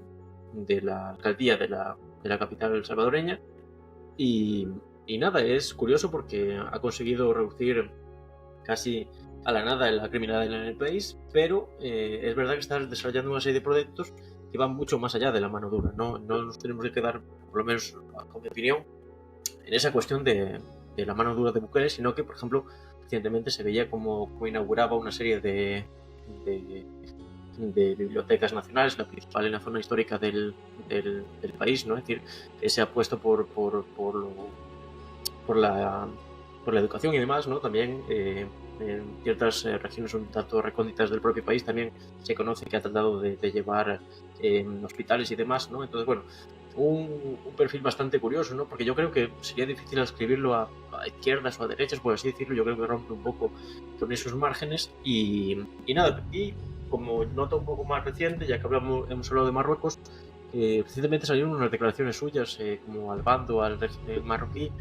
la alcaldía de la capital salvadoreña, y nada, es curioso porque ha conseguido reducir casi a la nada la criminalidad en el país, pero es verdad que está desarrollando una serie de proyectos que van mucho más allá de la mano dura. No nos tenemos que quedar, por lo menos con mi opinión, en esa cuestión de la mano dura de Bukele, sino que, por ejemplo, recientemente se veía como inauguraba una serie de bibliotecas nacionales, la principal en la zona histórica del país, ¿no? Es decir, se ha puesto por la educación y demás, ¿no? También en ciertas regiones un tanto recónditas del propio país también se conoce que ha tratado de llevar hospitales y demás, ¿no? Entonces, bueno, un perfil bastante curioso, ¿no? Porque yo creo que sería difícil escribirlo a izquierdas o a derechas, por así decirlo. Yo creo que rompe un poco con esos márgenes y nada. Y como nota un poco más reciente, ya que hemos hablado de Marruecos, recientemente salieron unas declaraciones suyas como al bando, al régimen marroquí.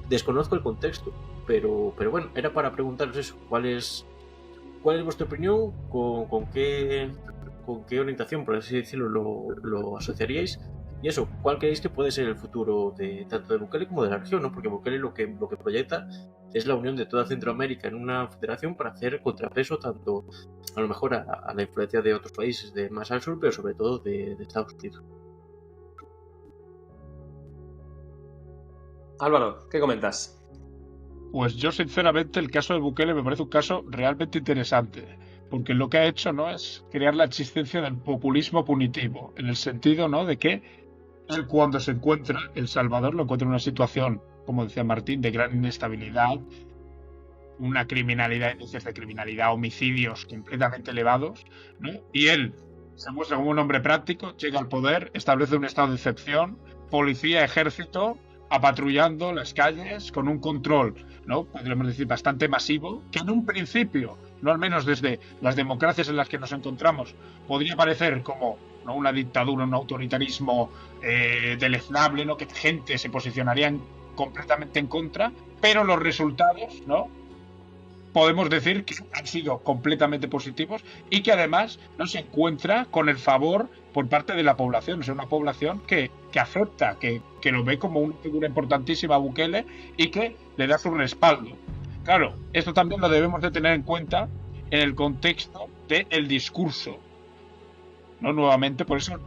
Desconozco el contexto, pero bueno, era para preguntaros eso, ¿cuál es vuestra opinión? ¿Con qué orientación, por así decirlo, lo asociaríais? Y eso, ¿cuál creéis que puede ser el futuro tanto de Bukele como de la región, ¿no? Porque Bukele lo que proyecta es la unión de toda Centroamérica en una federación para hacer contrapeso tanto a lo mejor a la influencia de otros países de más al sur, pero sobre todo de Estados Unidos. Álvaro, ¿qué comentas? Pues yo sinceramente el caso de Bukele me parece un caso realmente interesante, porque lo que ha hecho, ¿no?, es crear la existencia del populismo punitivo, en el sentido, ¿no?, de que él, cuando se encuentra, El Salvador lo encuentra en una situación, como decía Martín, de gran inestabilidad, una criminalidad, índices de criminalidad, homicidios completamente elevados, ¿no? Y él se muestra como un hombre práctico, llega al poder, establece un estado de excepción, policía, ejército, apatrullando las calles con un control, ¿no?, podríamos decir bastante masivo, que en un principio, no al menos desde las democracias en las que nos encontramos, podría parecer como, ¿no?, una dictadura, un autoritarismo deleznable, ¿no?, que gente se posicionaría completamente en contra, pero los resultados, ¿no?, podemos decir que han sido completamente positivos y que además no se encuentra con el favor por parte de la población. Es una población que acepta, que lo ve como una figura importantísima a Bukele y que le da su respaldo. Claro, esto también lo debemos de tener en cuenta en el contexto del discurso, ¿no? Nuevamente, por eso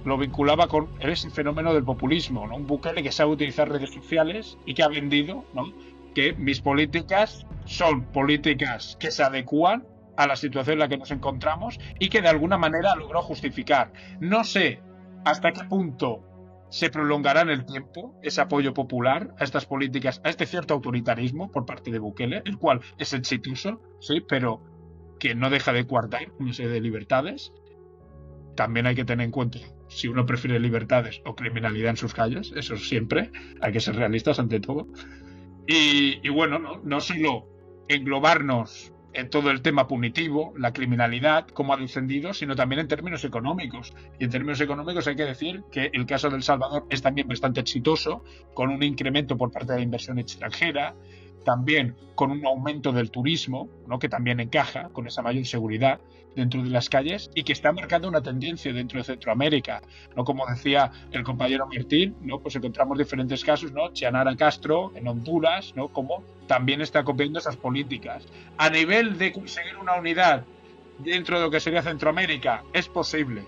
lo vinculaba con ese fenómeno del populismo, ¿no? Un Bukele que sabe utilizar redes sociales y que ha vendido, ¿no?, que mis políticas son políticas que se adecúan a la situación en la que nos encontramos y que de alguna manera logró justificar. No sé hasta qué punto se prolongará en el tiempo ese apoyo popular a estas políticas, a este cierto autoritarismo por parte de Bukele, el cual es exitoso, sí, pero que no deja de coartar una serie de libertades. También hay que tener en cuenta si uno prefiere libertades o criminalidad en sus calles, eso siempre, hay que ser realistas ante todo. Y bueno, no solo englobarnos en todo el tema punitivo, la criminalidad, cómo ha descendido, sino también en términos económicos. Y en términos económicos hay que decir que el caso de El Salvador es también bastante exitoso, con un incremento por parte de la inversión extranjera, también con un aumento del turismo, ¿no?, que también encaja con esa mayor seguridad dentro de las calles y que está marcando una tendencia dentro de Centroamérica, ¿no? Como decía el compañero Martín, ¿no?, pues encontramos diferentes casos, ¿no? Xiomara Castro en Honduras, ¿no?, como también está copiando esas políticas. A nivel de conseguir una unidad dentro de lo que sería Centroamérica, es posible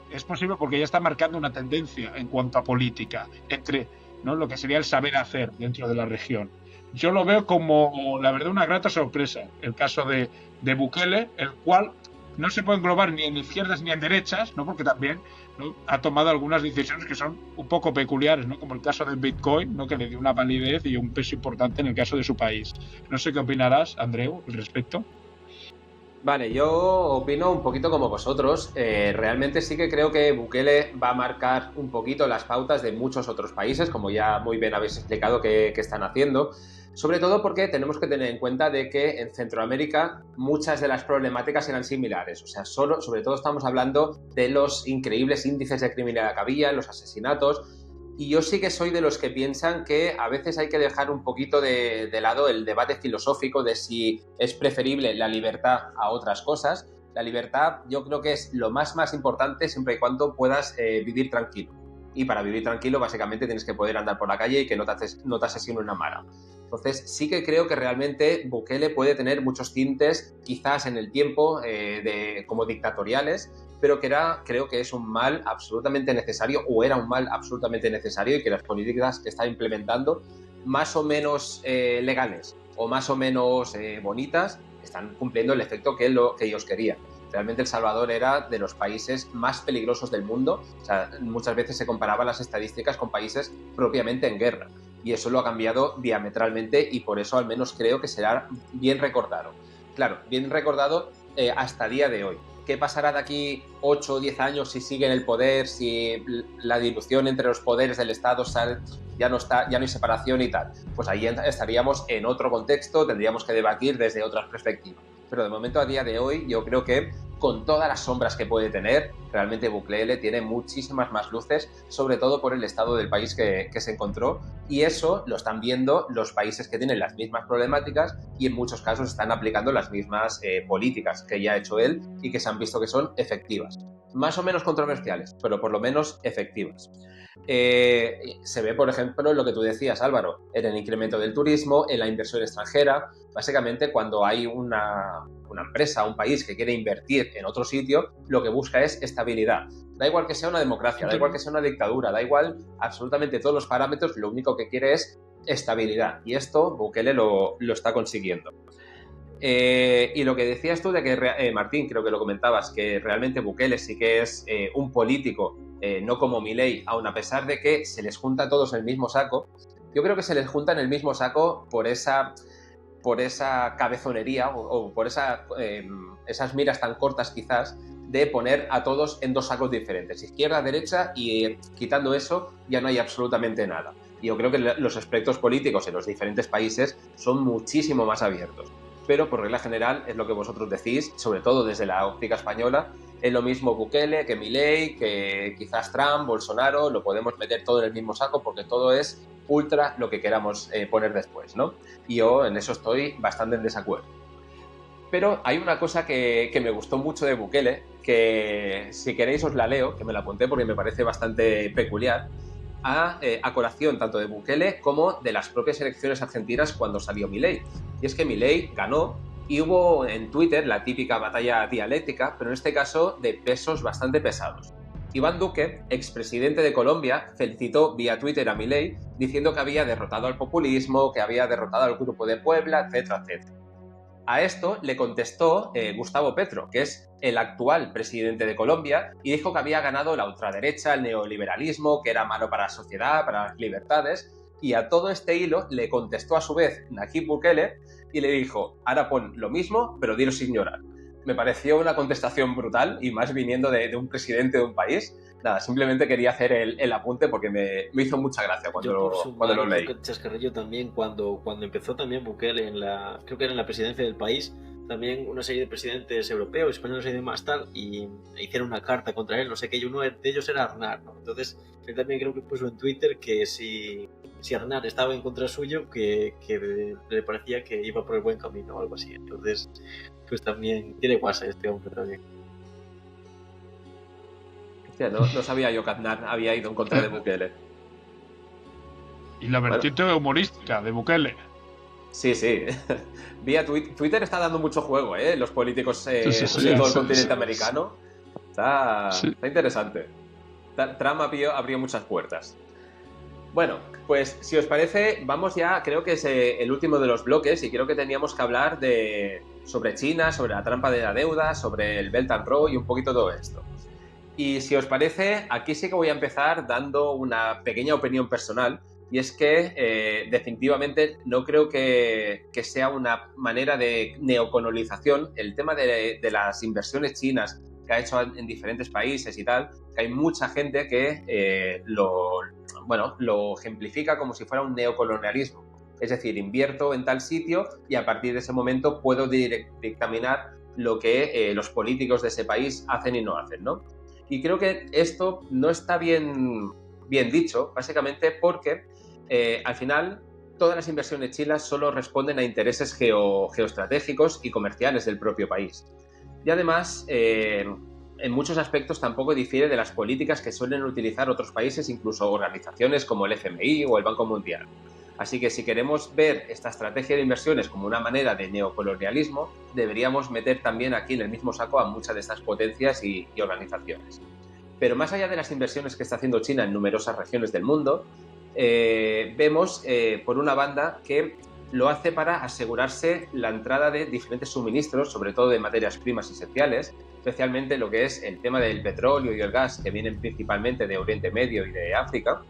porque ya está marcando una tendencia en cuanto a política entre, ¿no?, lo que sería el saber hacer dentro de la región. Yo lo veo como, la verdad, una grata sorpresa el caso de Bukele, el cual no se puede englobar ni en izquierdas ni en derechas, ¿no?, porque también, ¿no?, ha tomado algunas decisiones que son un poco peculiares, ¿no?, como el caso del Bitcoin, ¿no?, que le dio una validez y un peso importante en el caso de su país. No sé qué opinarás, Andreu, al respecto. Vale, yo opino un poquito como vosotros. Realmente sí que creo que Bukele va a marcar un poquito las pautas de muchos otros países, como ya muy bien habéis explicado que están haciendo. Sobre todo porque tenemos que tener en cuenta de que en Centroamérica muchas de las problemáticas eran similares. O sea, sobre todo estamos hablando de los increíbles índices de criminalidad que había, los asesinatos. Y yo sí que soy de los que piensan que a veces hay que dejar un poquito de lado el debate filosófico de si es preferible la libertad a otras cosas. La libertad yo creo que es lo más importante siempre y cuando puedas vivir tranquilo. Y para vivir tranquilo básicamente tienes que poder andar por la calle y que no te asesine una mala. Entonces sí que creo que realmente Bukele puede tener muchos tintes quizás en el tiempo como dictatoriales, pero creo que es un mal absolutamente necesario, o era un mal absolutamente necesario, y que las políticas que está implementando, más o menos legales o más o menos bonitas, están cumpliendo el efecto que ellos querían. Realmente El Salvador era de los países más peligrosos del mundo. O sea, muchas veces se comparaban las estadísticas con países propiamente en guerra, y eso lo ha cambiado diametralmente, y por eso al menos creo que será bien recordado. Claro, bien recordado hasta el día de hoy. ¿Qué pasará de aquí 8 o 10 años si sigue en el poder, si la dilución entre los poderes del Estado ya no hay separación y tal? Pues ahí estaríamos en otro contexto, tendríamos que debatir desde otras perspectivas. Pero de momento, a día de hoy, yo creo que con todas las sombras que puede tener, realmente Bukele tiene muchísimas más luces, sobre todo por el estado del país que se encontró, y eso lo están viendo los países que tienen las mismas problemáticas y en muchos casos están aplicando las mismas políticas que ya ha hecho él y que se han visto que son efectivas. Más o menos controversiales, pero por lo menos efectivas. Se ve, por ejemplo, lo que tú decías, Álvaro, en el incremento del turismo, en la inversión extranjera. Básicamente, cuando hay una empresa, un país que quiere invertir en otro sitio, lo que busca es estabilidad. Da igual que sea una democracia, da igual que sea una dictadura, da igual absolutamente todos los parámetros, lo único que quiere es estabilidad. Y esto Bukele lo está consiguiendo. Y lo que decías tú de que, Martín, creo que lo comentabas, que realmente Bukele sí que es un político, no como Milei, aun a pesar de que se les junta a todos en el mismo saco. Yo creo que se les junta en el mismo saco por esa cabezonería o por esas miras tan cortas quizás de poner a todos en dos sacos diferentes, izquierda, derecha, y quitando eso ya no hay absolutamente nada. Y yo creo que los espectros políticos en los diferentes países son muchísimo más abiertos. Pero por regla general es lo que vosotros decís, sobre todo desde la óptica española, es lo mismo Bukele que Milei, que quizás Trump, Bolsonaro, lo podemos meter todo en el mismo saco porque todo es ultra lo que queramos poner después, ¿no? Y yo en eso estoy bastante en desacuerdo. Pero hay una cosa que me gustó mucho de Bukele, que si queréis os la leo, que me la apunté porque me parece bastante peculiar, a colación tanto de Bukele como de las propias elecciones argentinas cuando salió Milei. Y es que Milei ganó y hubo en Twitter la típica batalla dialéctica, pero en este caso de pesos bastante pesados. Iván Duque, expresidente de Colombia, felicitó vía Twitter a Milei diciendo que había derrotado al populismo, que había derrotado al Grupo de Puebla, etcétera, etcétera. A esto le contestó Gustavo Petro, que es el actual presidente de Colombia, y dijo que había ganado la ultraderecha, el neoliberalismo, que era malo para la sociedad, para las libertades, y a todo este hilo le contestó a su vez Nayib Bukele y le dijo, ahora pon lo mismo, pero dilo sin llorar. Me pareció una contestación brutal, y más viniendo de un presidente de un país. Nada, simplemente quería hacer el apunte porque me hizo mucha gracia cuando lo leí. Chascarrillo también, cuando empezó también Bukele, creo que era en la presidencia del país, también una serie de presidentes europeos, españoles y demás tal, y hicieron una carta contra él, no sé qué, y uno de ellos era Aznar, ¿no? Entonces, él también creo que puso en Twitter que si Aznar estaba en contra suyo, que le parecía que iba por el buen camino o algo así. Entonces, pues también tiene guasa este hombre también. No sabía yo que Aznar había ido en contra de Bukele. Y la vertiente humorística de Bukele. Sí. Vía Twitter está dando mucho juego, los políticos de todo el continente americano. Está interesante. Trump abrió muchas puertas. Bueno, pues si os parece, vamos ya, creo que es el último de los bloques, y creo que teníamos que hablar sobre China, sobre la trampa de la deuda, sobre el Belt and Road y un poquito todo esto. Y si os parece, aquí sí que voy a empezar dando una pequeña opinión personal, y es que definitivamente no creo que sea una manera de neocolonización el tema de las inversiones chinas que ha hecho en diferentes países y tal, que hay mucha gente que lo ejemplifica como si fuera un neocolonialismo. Es decir, invierto en tal sitio y a partir de ese momento puedo dictaminar lo que los políticos de ese país hacen y no hacen, ¿no? Y creo que esto no está bien dicho, básicamente porque al final todas las inversiones chinas solo responden a intereses geoestratégicos y comerciales del propio país. Y además, en muchos aspectos tampoco difiere de las políticas que suelen utilizar otros países, incluso organizaciones como el FMI o el Banco Mundial. Así que si queremos ver esta estrategia de inversiones como una manera de neocolonialismo, deberíamos meter también aquí en el mismo saco a muchas de estas potencias y organizaciones. Pero más allá de las inversiones que está haciendo China en numerosas regiones del mundo, vemos por una banda que lo hace para asegurarse la entrada de diferentes suministros, sobre todo de materias primas esenciales, especialmente lo que es el tema del petróleo y el gas, que vienen principalmente de Oriente Medio y de África,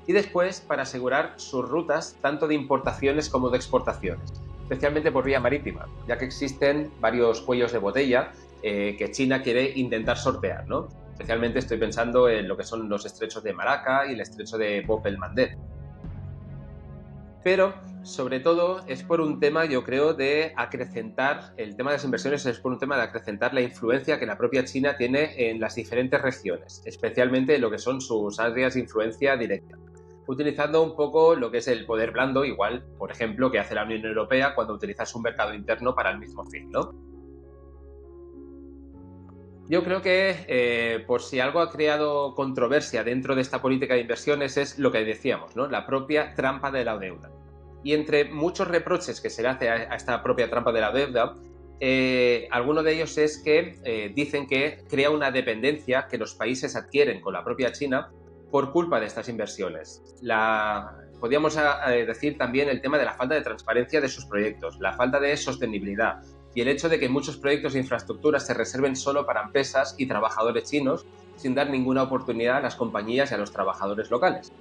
y después para asegurar sus rutas tanto de importaciones como de exportaciones, especialmente por vía marítima, ya que existen varios cuellos de botella que China quiere intentar sortear, ¿no? Especialmente estoy pensando en lo que son los estrechos de Malaca y el estrecho de Bab el-Mandeb. Pero, sobre todo, es por un tema, yo creo, de acrecentar, el tema de las inversiones es por un tema de acrecentar la influencia que la propia China tiene en las diferentes regiones, especialmente en lo que son sus áreas de influencia directa, utilizando un poco lo que es el poder blando, igual, por ejemplo, que hace la Unión Europea cuando utiliza su mercado interno para el mismo fin, ¿no? Yo creo que por si algo ha creado controversia dentro de esta política de inversiones es lo que decíamos, ¿no? La propia trampa de la deuda. Y entre muchos reproches que se le hace a esta propia trampa de la deuda, alguno de ellos es que dicen que crea una dependencia que los países adquieren con la propia China por culpa de estas inversiones. Podríamos decir también el tema de la falta de transparencia de sus proyectos, la falta de sostenibilidad y el hecho de que muchos proyectos de infraestructura se reserven solo para empresas y trabajadores chinos sin dar ninguna oportunidad a las compañías y a los trabajadores locales.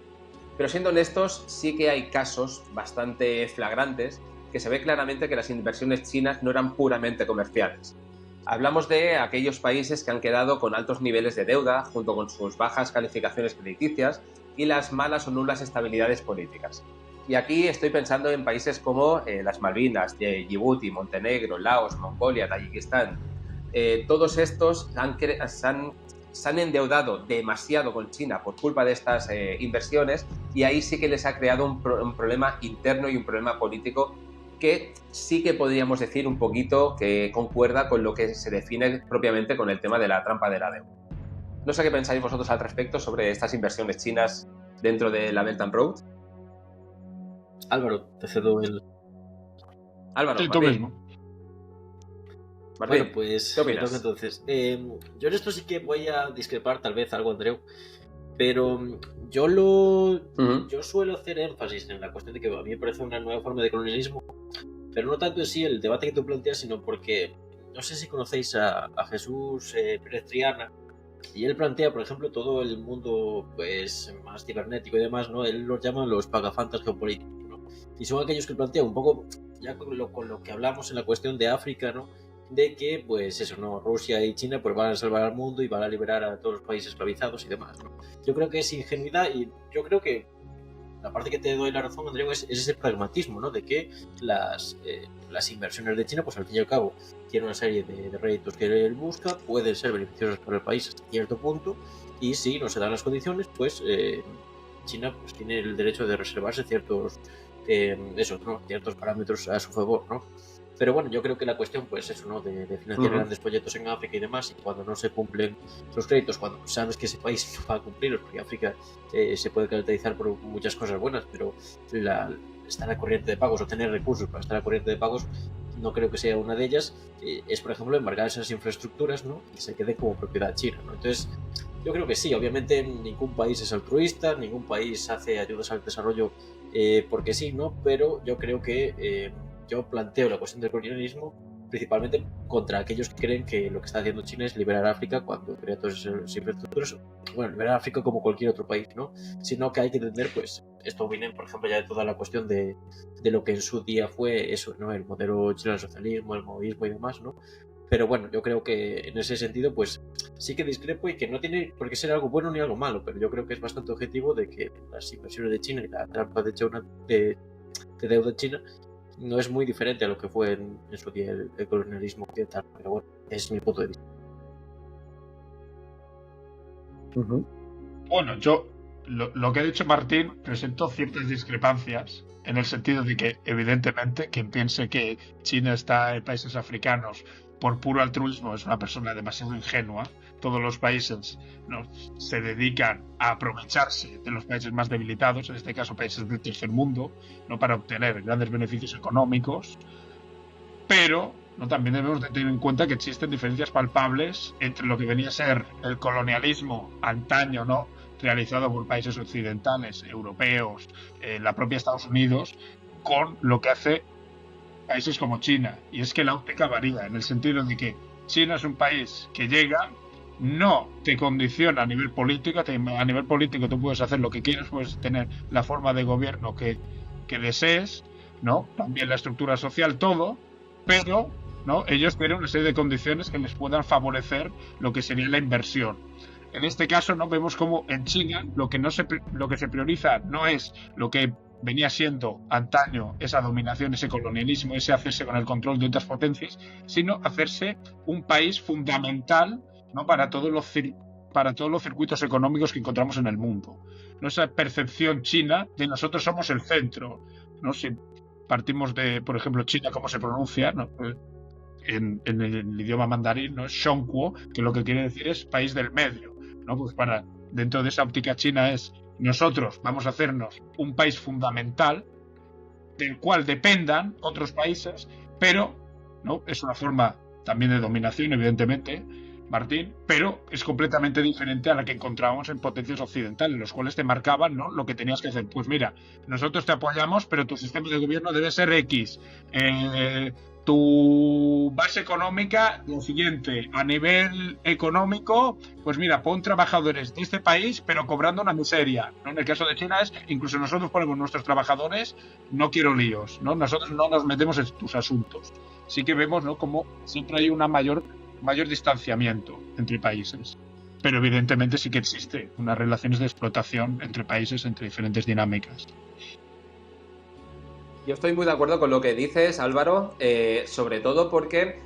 Pero siendo honestos, sí que hay casos bastante flagrantes que se ve claramente que las inversiones chinas no eran puramente comerciales. Hablamos de aquellos países que han quedado con altos niveles de deuda, junto con sus bajas calificaciones crediticias y las malas o nulas estabilidades políticas. Y aquí estoy pensando en países como las Malvinas, Djibouti, Montenegro, Laos, Mongolia, Tayikistán. Todos estos se han endeudado demasiado con China por culpa de estas inversiones, y ahí sí que les ha creado un problema interno y un problema político que sí que podríamos decir un poquito que concuerda con lo que se define propiamente con el tema de la trampa de la deuda. No sé qué pensáis vosotros al respecto sobre estas inversiones chinas dentro de la Belt and Road. Álvaro, te cedo el... Álvaro, sí, tú mismo. Martín, bueno, pues ¿qué opinas? Entonces, yo en esto sí que voy a discrepar tal vez algo, Andreu, pero yo suelo hacer énfasis en la cuestión de que a mí me parece una nueva forma de colonialismo, pero no tanto en sí el debate que tú planteas, sino porque no sé si conocéis a Jesús Pérez Triana, y él plantea, por ejemplo, todo el mundo pues más cibernético y demás, ¿no? Él los llama los pagafantas geopolíticos, ¿no? Y son aquellos que plantean un poco, ya con lo que hablamos en la cuestión de África, ¿no? De que, pues eso, ¿no? Rusia y China pues van a salvar al mundo y van a liberar a todos los países esclavizados y demás, ¿no? Yo creo que es ingenuidad, y yo creo que la parte que te doy la razón, Andreu, es ese pragmatismo, ¿no? De que las inversiones de China, pues al fin y al cabo, tienen una serie de réditos que él busca, pueden ser beneficiosas para el país hasta cierto punto, y si no se dan las condiciones, pues China pues tiene el derecho de reservarse ciertos parámetros a su favor, ¿no? Pero bueno, yo creo que la cuestión, pues eso, ¿no? De financiar grandes proyectos en África y demás, y cuando no se cumplen los créditos, cuando sabes que ese país no va a cumplirlos, porque África se puede caracterizar por muchas cosas buenas, pero estar a corriente de pagos o tener recursos para estar a corriente de pagos, no creo que sea una de ellas. Es, por ejemplo, embargar esas infraestructuras, ¿no? Y se quede como propiedad china, ¿no? Entonces, yo creo que sí, obviamente ningún país es altruista, ningún país hace ayudas al desarrollo porque sí, ¿no? Pero yo creo que yo planteo la cuestión del colonialismo principalmente contra aquellos que creen que lo que está haciendo China es liberar a África cuando crea todas esas infraestructuras. Bueno, liberar a África como cualquier otro país, ¿no? Sino que hay que entender, pues, esto viene, por ejemplo, ya de toda la cuestión de lo que en su día fue eso, ¿no? El modelo chino del socialismo, el maoísmo y demás, ¿no? Pero bueno, yo creo que en ese sentido, pues sí que discrepo, y que no tiene por qué ser algo bueno ni algo malo, pero yo creo que es bastante objetivo de que las inversiones de China y la trampa de deuda china no es muy diferente a lo que fue en su día el colonialismo occidental, pero bueno, es mi punto de vista. Bueno, yo lo que ha dicho Martín presentó ciertas discrepancias en el sentido de que, evidentemente, quien piense que China está en países africanos por puro altruismo es una persona demasiado ingenua. Todos los países, ¿no?, se dedican a aprovecharse de los países más debilitados, en este caso países del tercer mundo, ¿no?, para obtener grandes beneficios económicos. Pero no, también debemos de tener en cuenta que existen diferencias palpables entre lo que venía a ser el colonialismo antaño, ¿no?, realizado por países occidentales, europeos, la propia Estados Unidos, con lo que hace países como China. Y es que la óptica varía, en el sentido de que China es un país que llega, no te condiciona a nivel político. A nivel político tú puedes hacer lo que quieras, puedes tener la forma de gobierno que desees, ¿no?, también la estructura social, todo, pero, ¿no?, ellos tienen una serie de condiciones que les puedan favorecer lo que sería la inversión. En este caso, ¿no?, vemos como en China lo que se prioriza no es lo que venía siendo antaño esa dominación, ese colonialismo, ese hacerse con el control de otras potencias, sino hacerse un país fundamental, ¿no?, para todos los circuitos económicos que encontramos en el mundo. ¿No? Esa percepción china de nosotros somos el centro, ¿no? Si partimos de, por ejemplo, China, cómo se pronuncia, ¿no?, en el idioma mandarín, ¿no? Es Shongguo, que lo que quiere decir es país del medio, ¿no? Pues dentro de esa óptica china es, nosotros vamos a hacernos un país fundamental del cual dependan otros países, pero ¿no? Es una forma también de dominación, evidentemente, Martín, pero es completamente diferente a la que encontrábamos en potencias occidentales, los cuales te marcaban, ¿no? Lo que tenías que hacer. Pues mira, nosotros te apoyamos, pero tu sistema de gobierno debe ser X. Tu base económica, lo siguiente, a nivel económico, pues mira, pon trabajadores de este país, pero cobrando una miseria, ¿no? En el caso de China es, incluso nosotros ponemos nuestros trabajadores, no quiero líos, ¿no? Nosotros no nos metemos en tus asuntos. Sí que vemos, ¿no? Como siempre hay una mayor distanciamiento entre países. Pero evidentemente sí que existe unas relaciones de explotación entre países, entre diferentes dinámicas. Yo estoy muy de acuerdo con lo que dices, Álvaro, sobre todo porque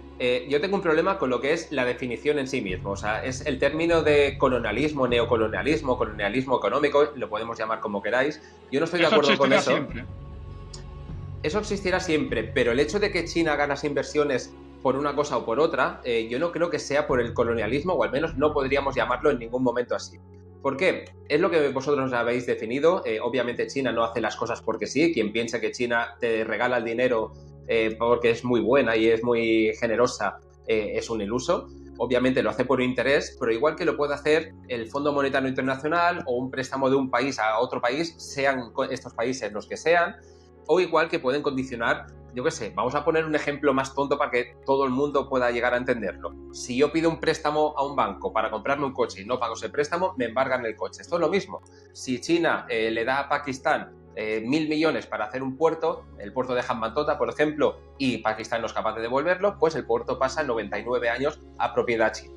yo tengo un problema con lo que es la definición en sí mismo. O sea, es el término de colonialismo, neocolonialismo, colonialismo económico, lo podemos llamar como queráis. Yo no estoy de acuerdo con eso. Siempre. Eso existirá siempre, pero el hecho de que China haga las inversiones por una cosa o por otra, yo no creo que sea por el colonialismo, o al menos no podríamos llamarlo en ningún momento así. ¿Por qué? Es lo que vosotros habéis definido. Obviamente China no hace las cosas porque sí. Quien piensa que China te regala el dinero porque es muy buena y es muy generosa es un iluso. Obviamente lo hace por interés, pero igual que lo puede hacer el Fondo Monetario Internacional o un préstamo de un país a otro país, sean estos países los que sean, o igual que pueden condicionar, yo qué sé, vamos a poner un ejemplo más tonto para que todo el mundo pueda llegar a entenderlo. Si yo pido un préstamo a un banco para comprarme un coche y no pago ese préstamo, me embargan el coche. Esto es lo mismo. Si China le da a Pakistán 1.000 millones para hacer un puerto, el puerto de Hambantota, por ejemplo, y Pakistán no es capaz de devolverlo, pues el puerto pasa 99 años a propiedad china.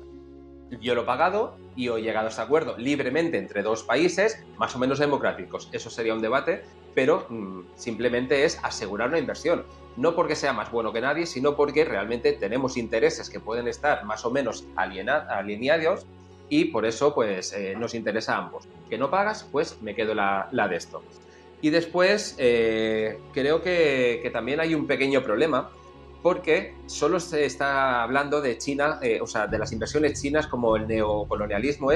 Yo lo he pagado y he llegado a ese acuerdo libremente entre dos países más o menos democráticos. Eso sería un debate, pero simplemente es asegurar una inversión. No porque sea más bueno que nadie, sino porque realmente tenemos intereses que pueden estar más o menos alineados y por eso pues nos interesa a ambos. ¿Que no pagas? Pues me quedo la de esto. Y después creo que también hay un pequeño problema, porque solo se está hablando de China, o sea, de las inversiones chinas como el neocolonialismo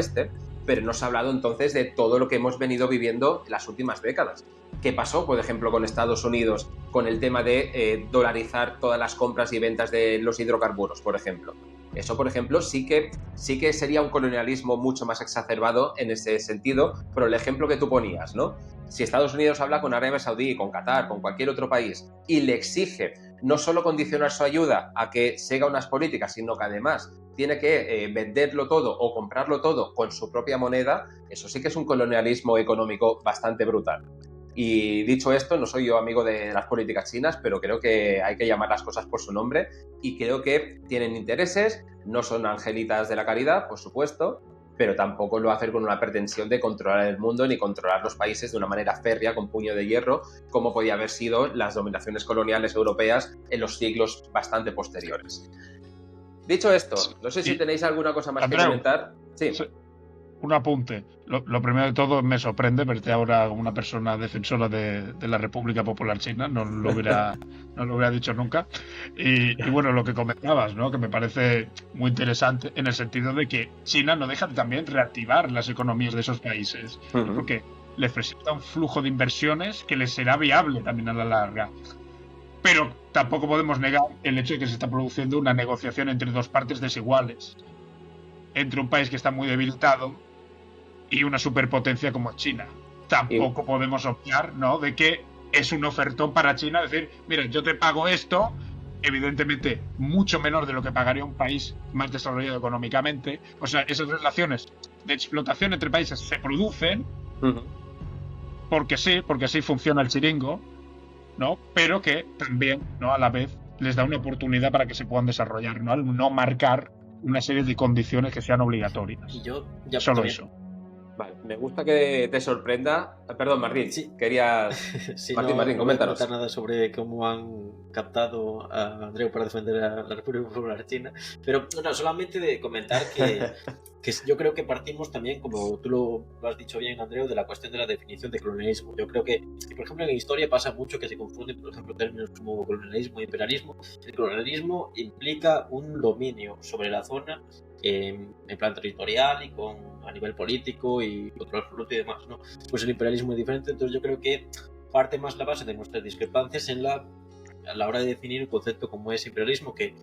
pero no se ha hablado entonces de todo lo que hemos venido viviendo en las últimas décadas. ¿Qué pasó, por ejemplo, con Estados Unidos con el tema de dolarizar todas las compras y ventas de los hidrocarburos, por ejemplo? Eso, por ejemplo, sí que sería un colonialismo mucho más exacerbado en ese sentido, pero el ejemplo que tú ponías, ¿no? Si Estados Unidos habla con Arabia Saudí, con Qatar, con cualquier otro país y le exige no solo condicionar su ayuda a que siga unas políticas, sino que además tiene que venderlo todo o comprarlo todo con su propia moneda, eso sí que es un colonialismo económico bastante brutal. Y dicho esto, no soy yo amigo de las políticas chinas, pero creo que hay que llamar las cosas por su nombre y creo que tienen intereses, no son angelitas de la caridad, por supuesto, pero tampoco lo hacen con una pretensión de controlar el mundo ni controlar los países de una manera férrea, con puño de hierro, como podía haber sido las dominaciones coloniales europeas en los siglos bastante posteriores. Dicho esto, no sé si tenéis alguna cosa más que comentar. Sí. Un apunte. Lo primero de todo, me sorprende verte ahora como una persona defensora de la República Popular China. No lo hubiera dicho nunca. Y bueno, lo que comentabas, ¿no? Que me parece muy interesante en el sentido de que China no deja de también reactivar las economías de esos países. Porque les presenta un flujo de inversiones que les será viable también a la larga. Pero tampoco podemos negar el hecho de que se está produciendo una negociación entre dos partes desiguales. Entre un país que está muy debilitado y una superpotencia como China. Tampoco podemos obviar, ¿no?, de que es un ofertón para China decir, mira, yo te pago esto, evidentemente mucho menor de lo que pagaría un país más desarrollado económicamente. O sea, esas relaciones de explotación entre países se producen porque sí, porque así funciona el chiringo, ¿no? Pero que también, ¿no?, a la vez les da una oportunidad para que se puedan desarrollar, ¿no? Al no marcar una serie de condiciones que sean obligatorias. Y yo ya solo también. Eso. Vale, me gusta que te sorprenda. Perdón, Martín, sí. Querías... Sí, Martín, no coméntanos. No nada sobre cómo han captado a Andreu para defender a la República Popular China, pero no, solamente de comentar que que yo creo que partimos también, como tú lo has dicho bien, Andreu, de la cuestión de la definición de colonialismo. Yo creo que, por ejemplo, en historia pasa mucho que se confunden, por ejemplo, términos como colonialismo e imperialismo. El colonialismo implica un dominio sobre la zona en plan territorial y a nivel político y control absoluto y demás, ¿no? Pues el imperialismo es diferente, entonces yo creo que parte más la base de nuestras discrepancias a la hora de definir un concepto como es imperialismo, que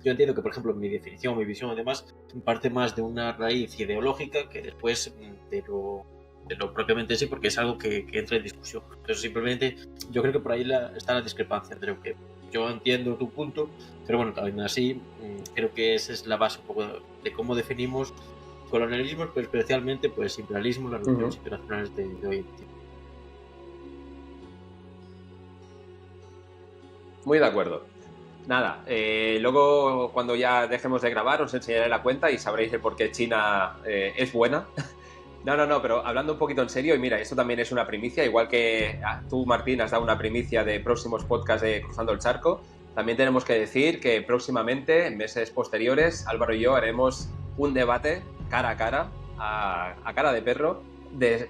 yo entiendo que, por ejemplo, mi definición, mi visión, además, parte más de una raíz ideológica que después de lo propiamente sí, porque es algo que entra en discusión. Pero simplemente, yo creo que por ahí está la discrepancia. Creo que yo entiendo tu punto, pero bueno, también así, creo que esa es la base un poco de cómo definimos colonialismo, pero especialmente pues imperialismo, las relaciones internacionales de hoy en día. Muy de acuerdo. Nada, luego cuando ya dejemos de grabar os enseñaré la cuenta y sabréis el por qué China es buena. No, pero hablando un poquito en serio, y mira, esto también es una primicia, igual que tú, Martín, has dado una primicia de próximos podcasts de Cruzando el Charco, también tenemos que decir que próximamente, en meses posteriores, Álvaro y yo haremos un debate cara a cara, a cara de perro,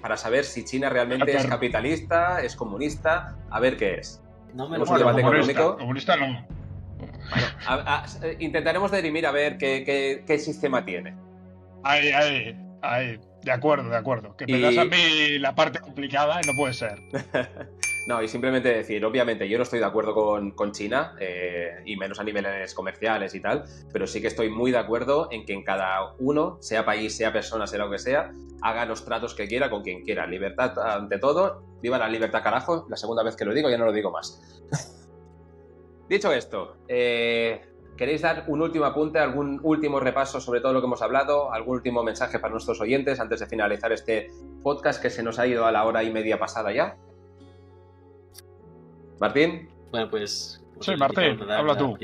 para saber si China realmente es capitalista, es comunista, a ver qué es. No me lo un debate económico. Comunista no. Bueno, intentaremos dirimir a ver qué sistema tiene. Ahí. De acuerdo. Que me das a mí la parte complicada y no puede ser. No, y simplemente decir, obviamente yo no estoy de acuerdo con China, y menos a niveles comerciales y tal, pero sí que estoy muy de acuerdo en que en cada uno, sea país, sea persona, sea lo que sea, haga los tratos que quiera con quien quiera. Libertad ante todo, viva la libertad, carajo. La segunda vez que lo digo, ya no lo digo más. Dicho esto, ¿queréis dar un último apunte, algún último repaso sobre todo lo que hemos hablado, algún último mensaje para nuestros oyentes antes de finalizar este podcast que se nos ha ido a la hora y media pasada ya? ¿Martín? Bueno, pues... Sí, Martín, habla tú.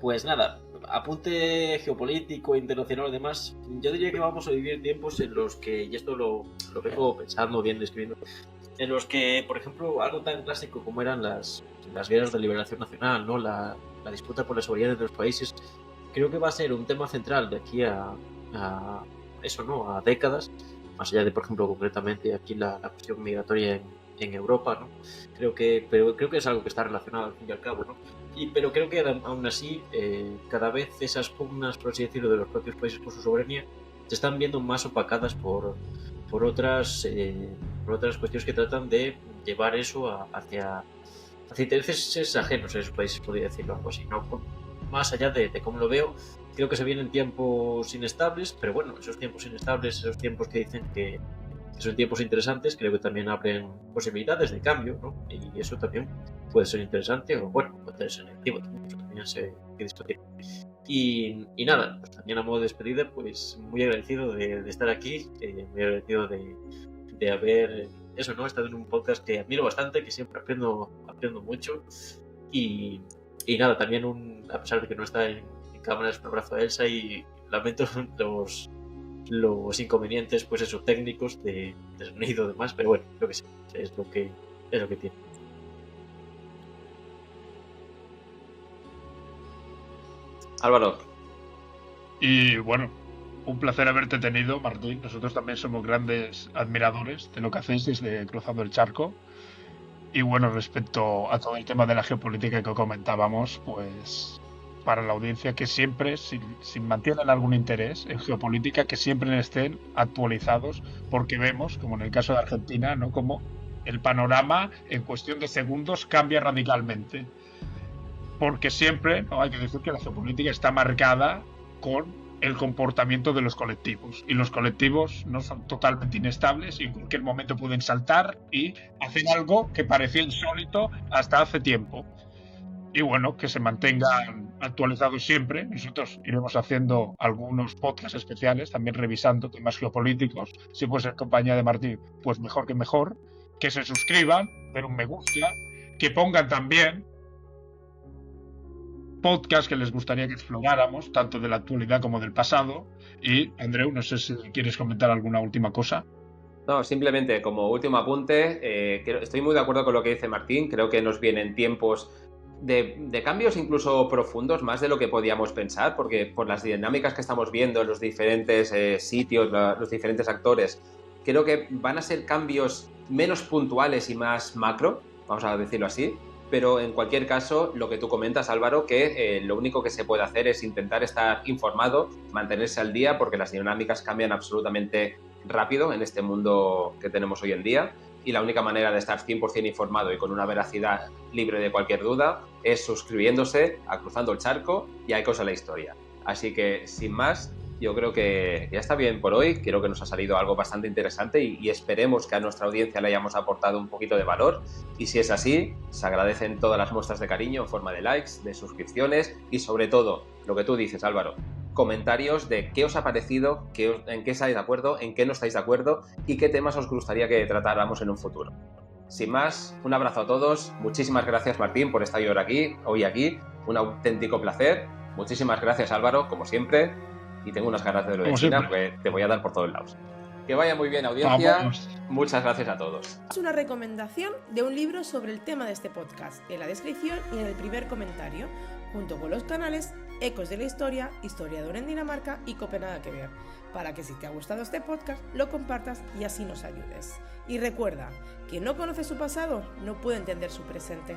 Pues nada, apunte geopolítico, internacional y demás. Yo diría que vamos a vivir tiempos en los que, y esto lo vengo pensando, bien escribiendo, en los que, por ejemplo, algo tan clásico como eran las guerras de liberación nacional, ¿no? La disputa por la soberanía de los países, creo que va a ser un tema central de aquí a eso, ¿no? A décadas, más allá de, por ejemplo, concretamente aquí la cuestión migratoria en Europa, ¿no? Creo que es algo que está relacionado al fin y al cabo, ¿no? Pero creo que aún así, cada vez esas pugnas, por así decirlo, de los propios países por su soberanía se están viendo más opacadas por otras cuestiones que tratan de llevar eso hacia intereses ajenos a esos países, podría decirlo algo así, ¿no? Más allá de cómo lo veo, creo que se vienen tiempos inestables, pero bueno, esos tiempos inestables, esos tiempos que dicen que son tiempos interesantes, creo que también abren posibilidades de cambio, ¿no? Y eso también puede ser interesante, o bueno, puede ser negativo también, eso también se hay que discutir. Y nada, pues también a modo de despedida, pues muy agradecido de estar aquí, muy agradecido de haber eso, ¿no? Estado en un podcast que admiro bastante, que siempre aprendo mucho. Y nada, también a pesar de que no está en cámaras, un abrazo a Elsa y lamento los inconvenientes, pues eso, técnicos de sonido y demás, pero bueno, creo que sí, es lo que tiene. Álvaro. Y bueno, un placer haberte tenido, Martín. Nosotros también somos grandes admiradores de lo que hacéis desde Cruzando el Charco. Y bueno, respecto a todo el tema de la geopolítica que comentábamos, pues para la audiencia que siempre, si mantienen algún interés en geopolítica, que siempre estén actualizados, porque vemos, como en el caso de Argentina, ¿no? Como el panorama en cuestión de segundos cambia radicalmente. Porque siempre, ¿no? Hay que decir que la geopolítica está marcada con el comportamiento de los colectivos. Y los colectivos no son totalmente inestables y en cualquier momento pueden saltar y hacer algo que parecía insólito hasta hace tiempo. Y bueno, que se mantengan actualizados siempre. Nosotros iremos haciendo algunos podcasts especiales, también revisando temas geopolíticos. Si puede ser compañía de Martín, pues mejor que mejor. Que se suscriban, den un me gusta, que pongan también podcast que les gustaría que exploráramos, tanto de la actualidad como del pasado. Y, Andreu, no sé si quieres comentar alguna última cosa. No, simplemente como último apunte, estoy muy de acuerdo con lo que dice Martín. Creo que nos vienen tiempos de cambios incluso profundos, más de lo que podíamos pensar, porque por las dinámicas que estamos viendo en los diferentes sitios, los diferentes actores, creo que van a ser cambios menos puntuales y más macro, vamos a decirlo así, pero en cualquier caso, lo que tú comentas, Álvaro, que lo único que se puede hacer es intentar estar informado, mantenerse al día, porque las dinámicas cambian absolutamente rápido en este mundo que tenemos hoy en día, y la única manera de estar 100% informado y con una veracidad libre de cualquier duda es suscribiéndose a Cruzando el Charco y a Ecos de la Historia. Así que, sin más, yo creo que ya está bien por hoy. Creo que nos ha salido algo bastante interesante y esperemos que a nuestra audiencia le hayamos aportado un poquito de valor. Y si es así, se agradecen todas las muestras de cariño en forma de likes, de suscripciones y sobre todo, lo que tú dices, Álvaro, comentarios de qué os ha parecido, en qué estáis de acuerdo, en qué no estáis de acuerdo y qué temas os gustaría que tratáramos en un futuro. Sin más, un abrazo a todos. Muchísimas gracias, Martín, por estar hoy aquí. Un auténtico placer. Muchísimas gracias, Álvaro, como siempre. Y tengo unas ganas de lo de China, porque te voy a dar por todos lados. Que vaya muy bien, audiencia. Vamos. Muchas gracias a todos. Es una recomendación de un libro sobre el tema de este podcast, en la descripción y en el primer comentario, junto con los canales Ecos de la Historia, Historiador en Dinamarca y Copenhague que ver, para que si te ha gustado este podcast, lo compartas y así nos ayudes. Y recuerda, quien no conoce su pasado no puede entender su presente.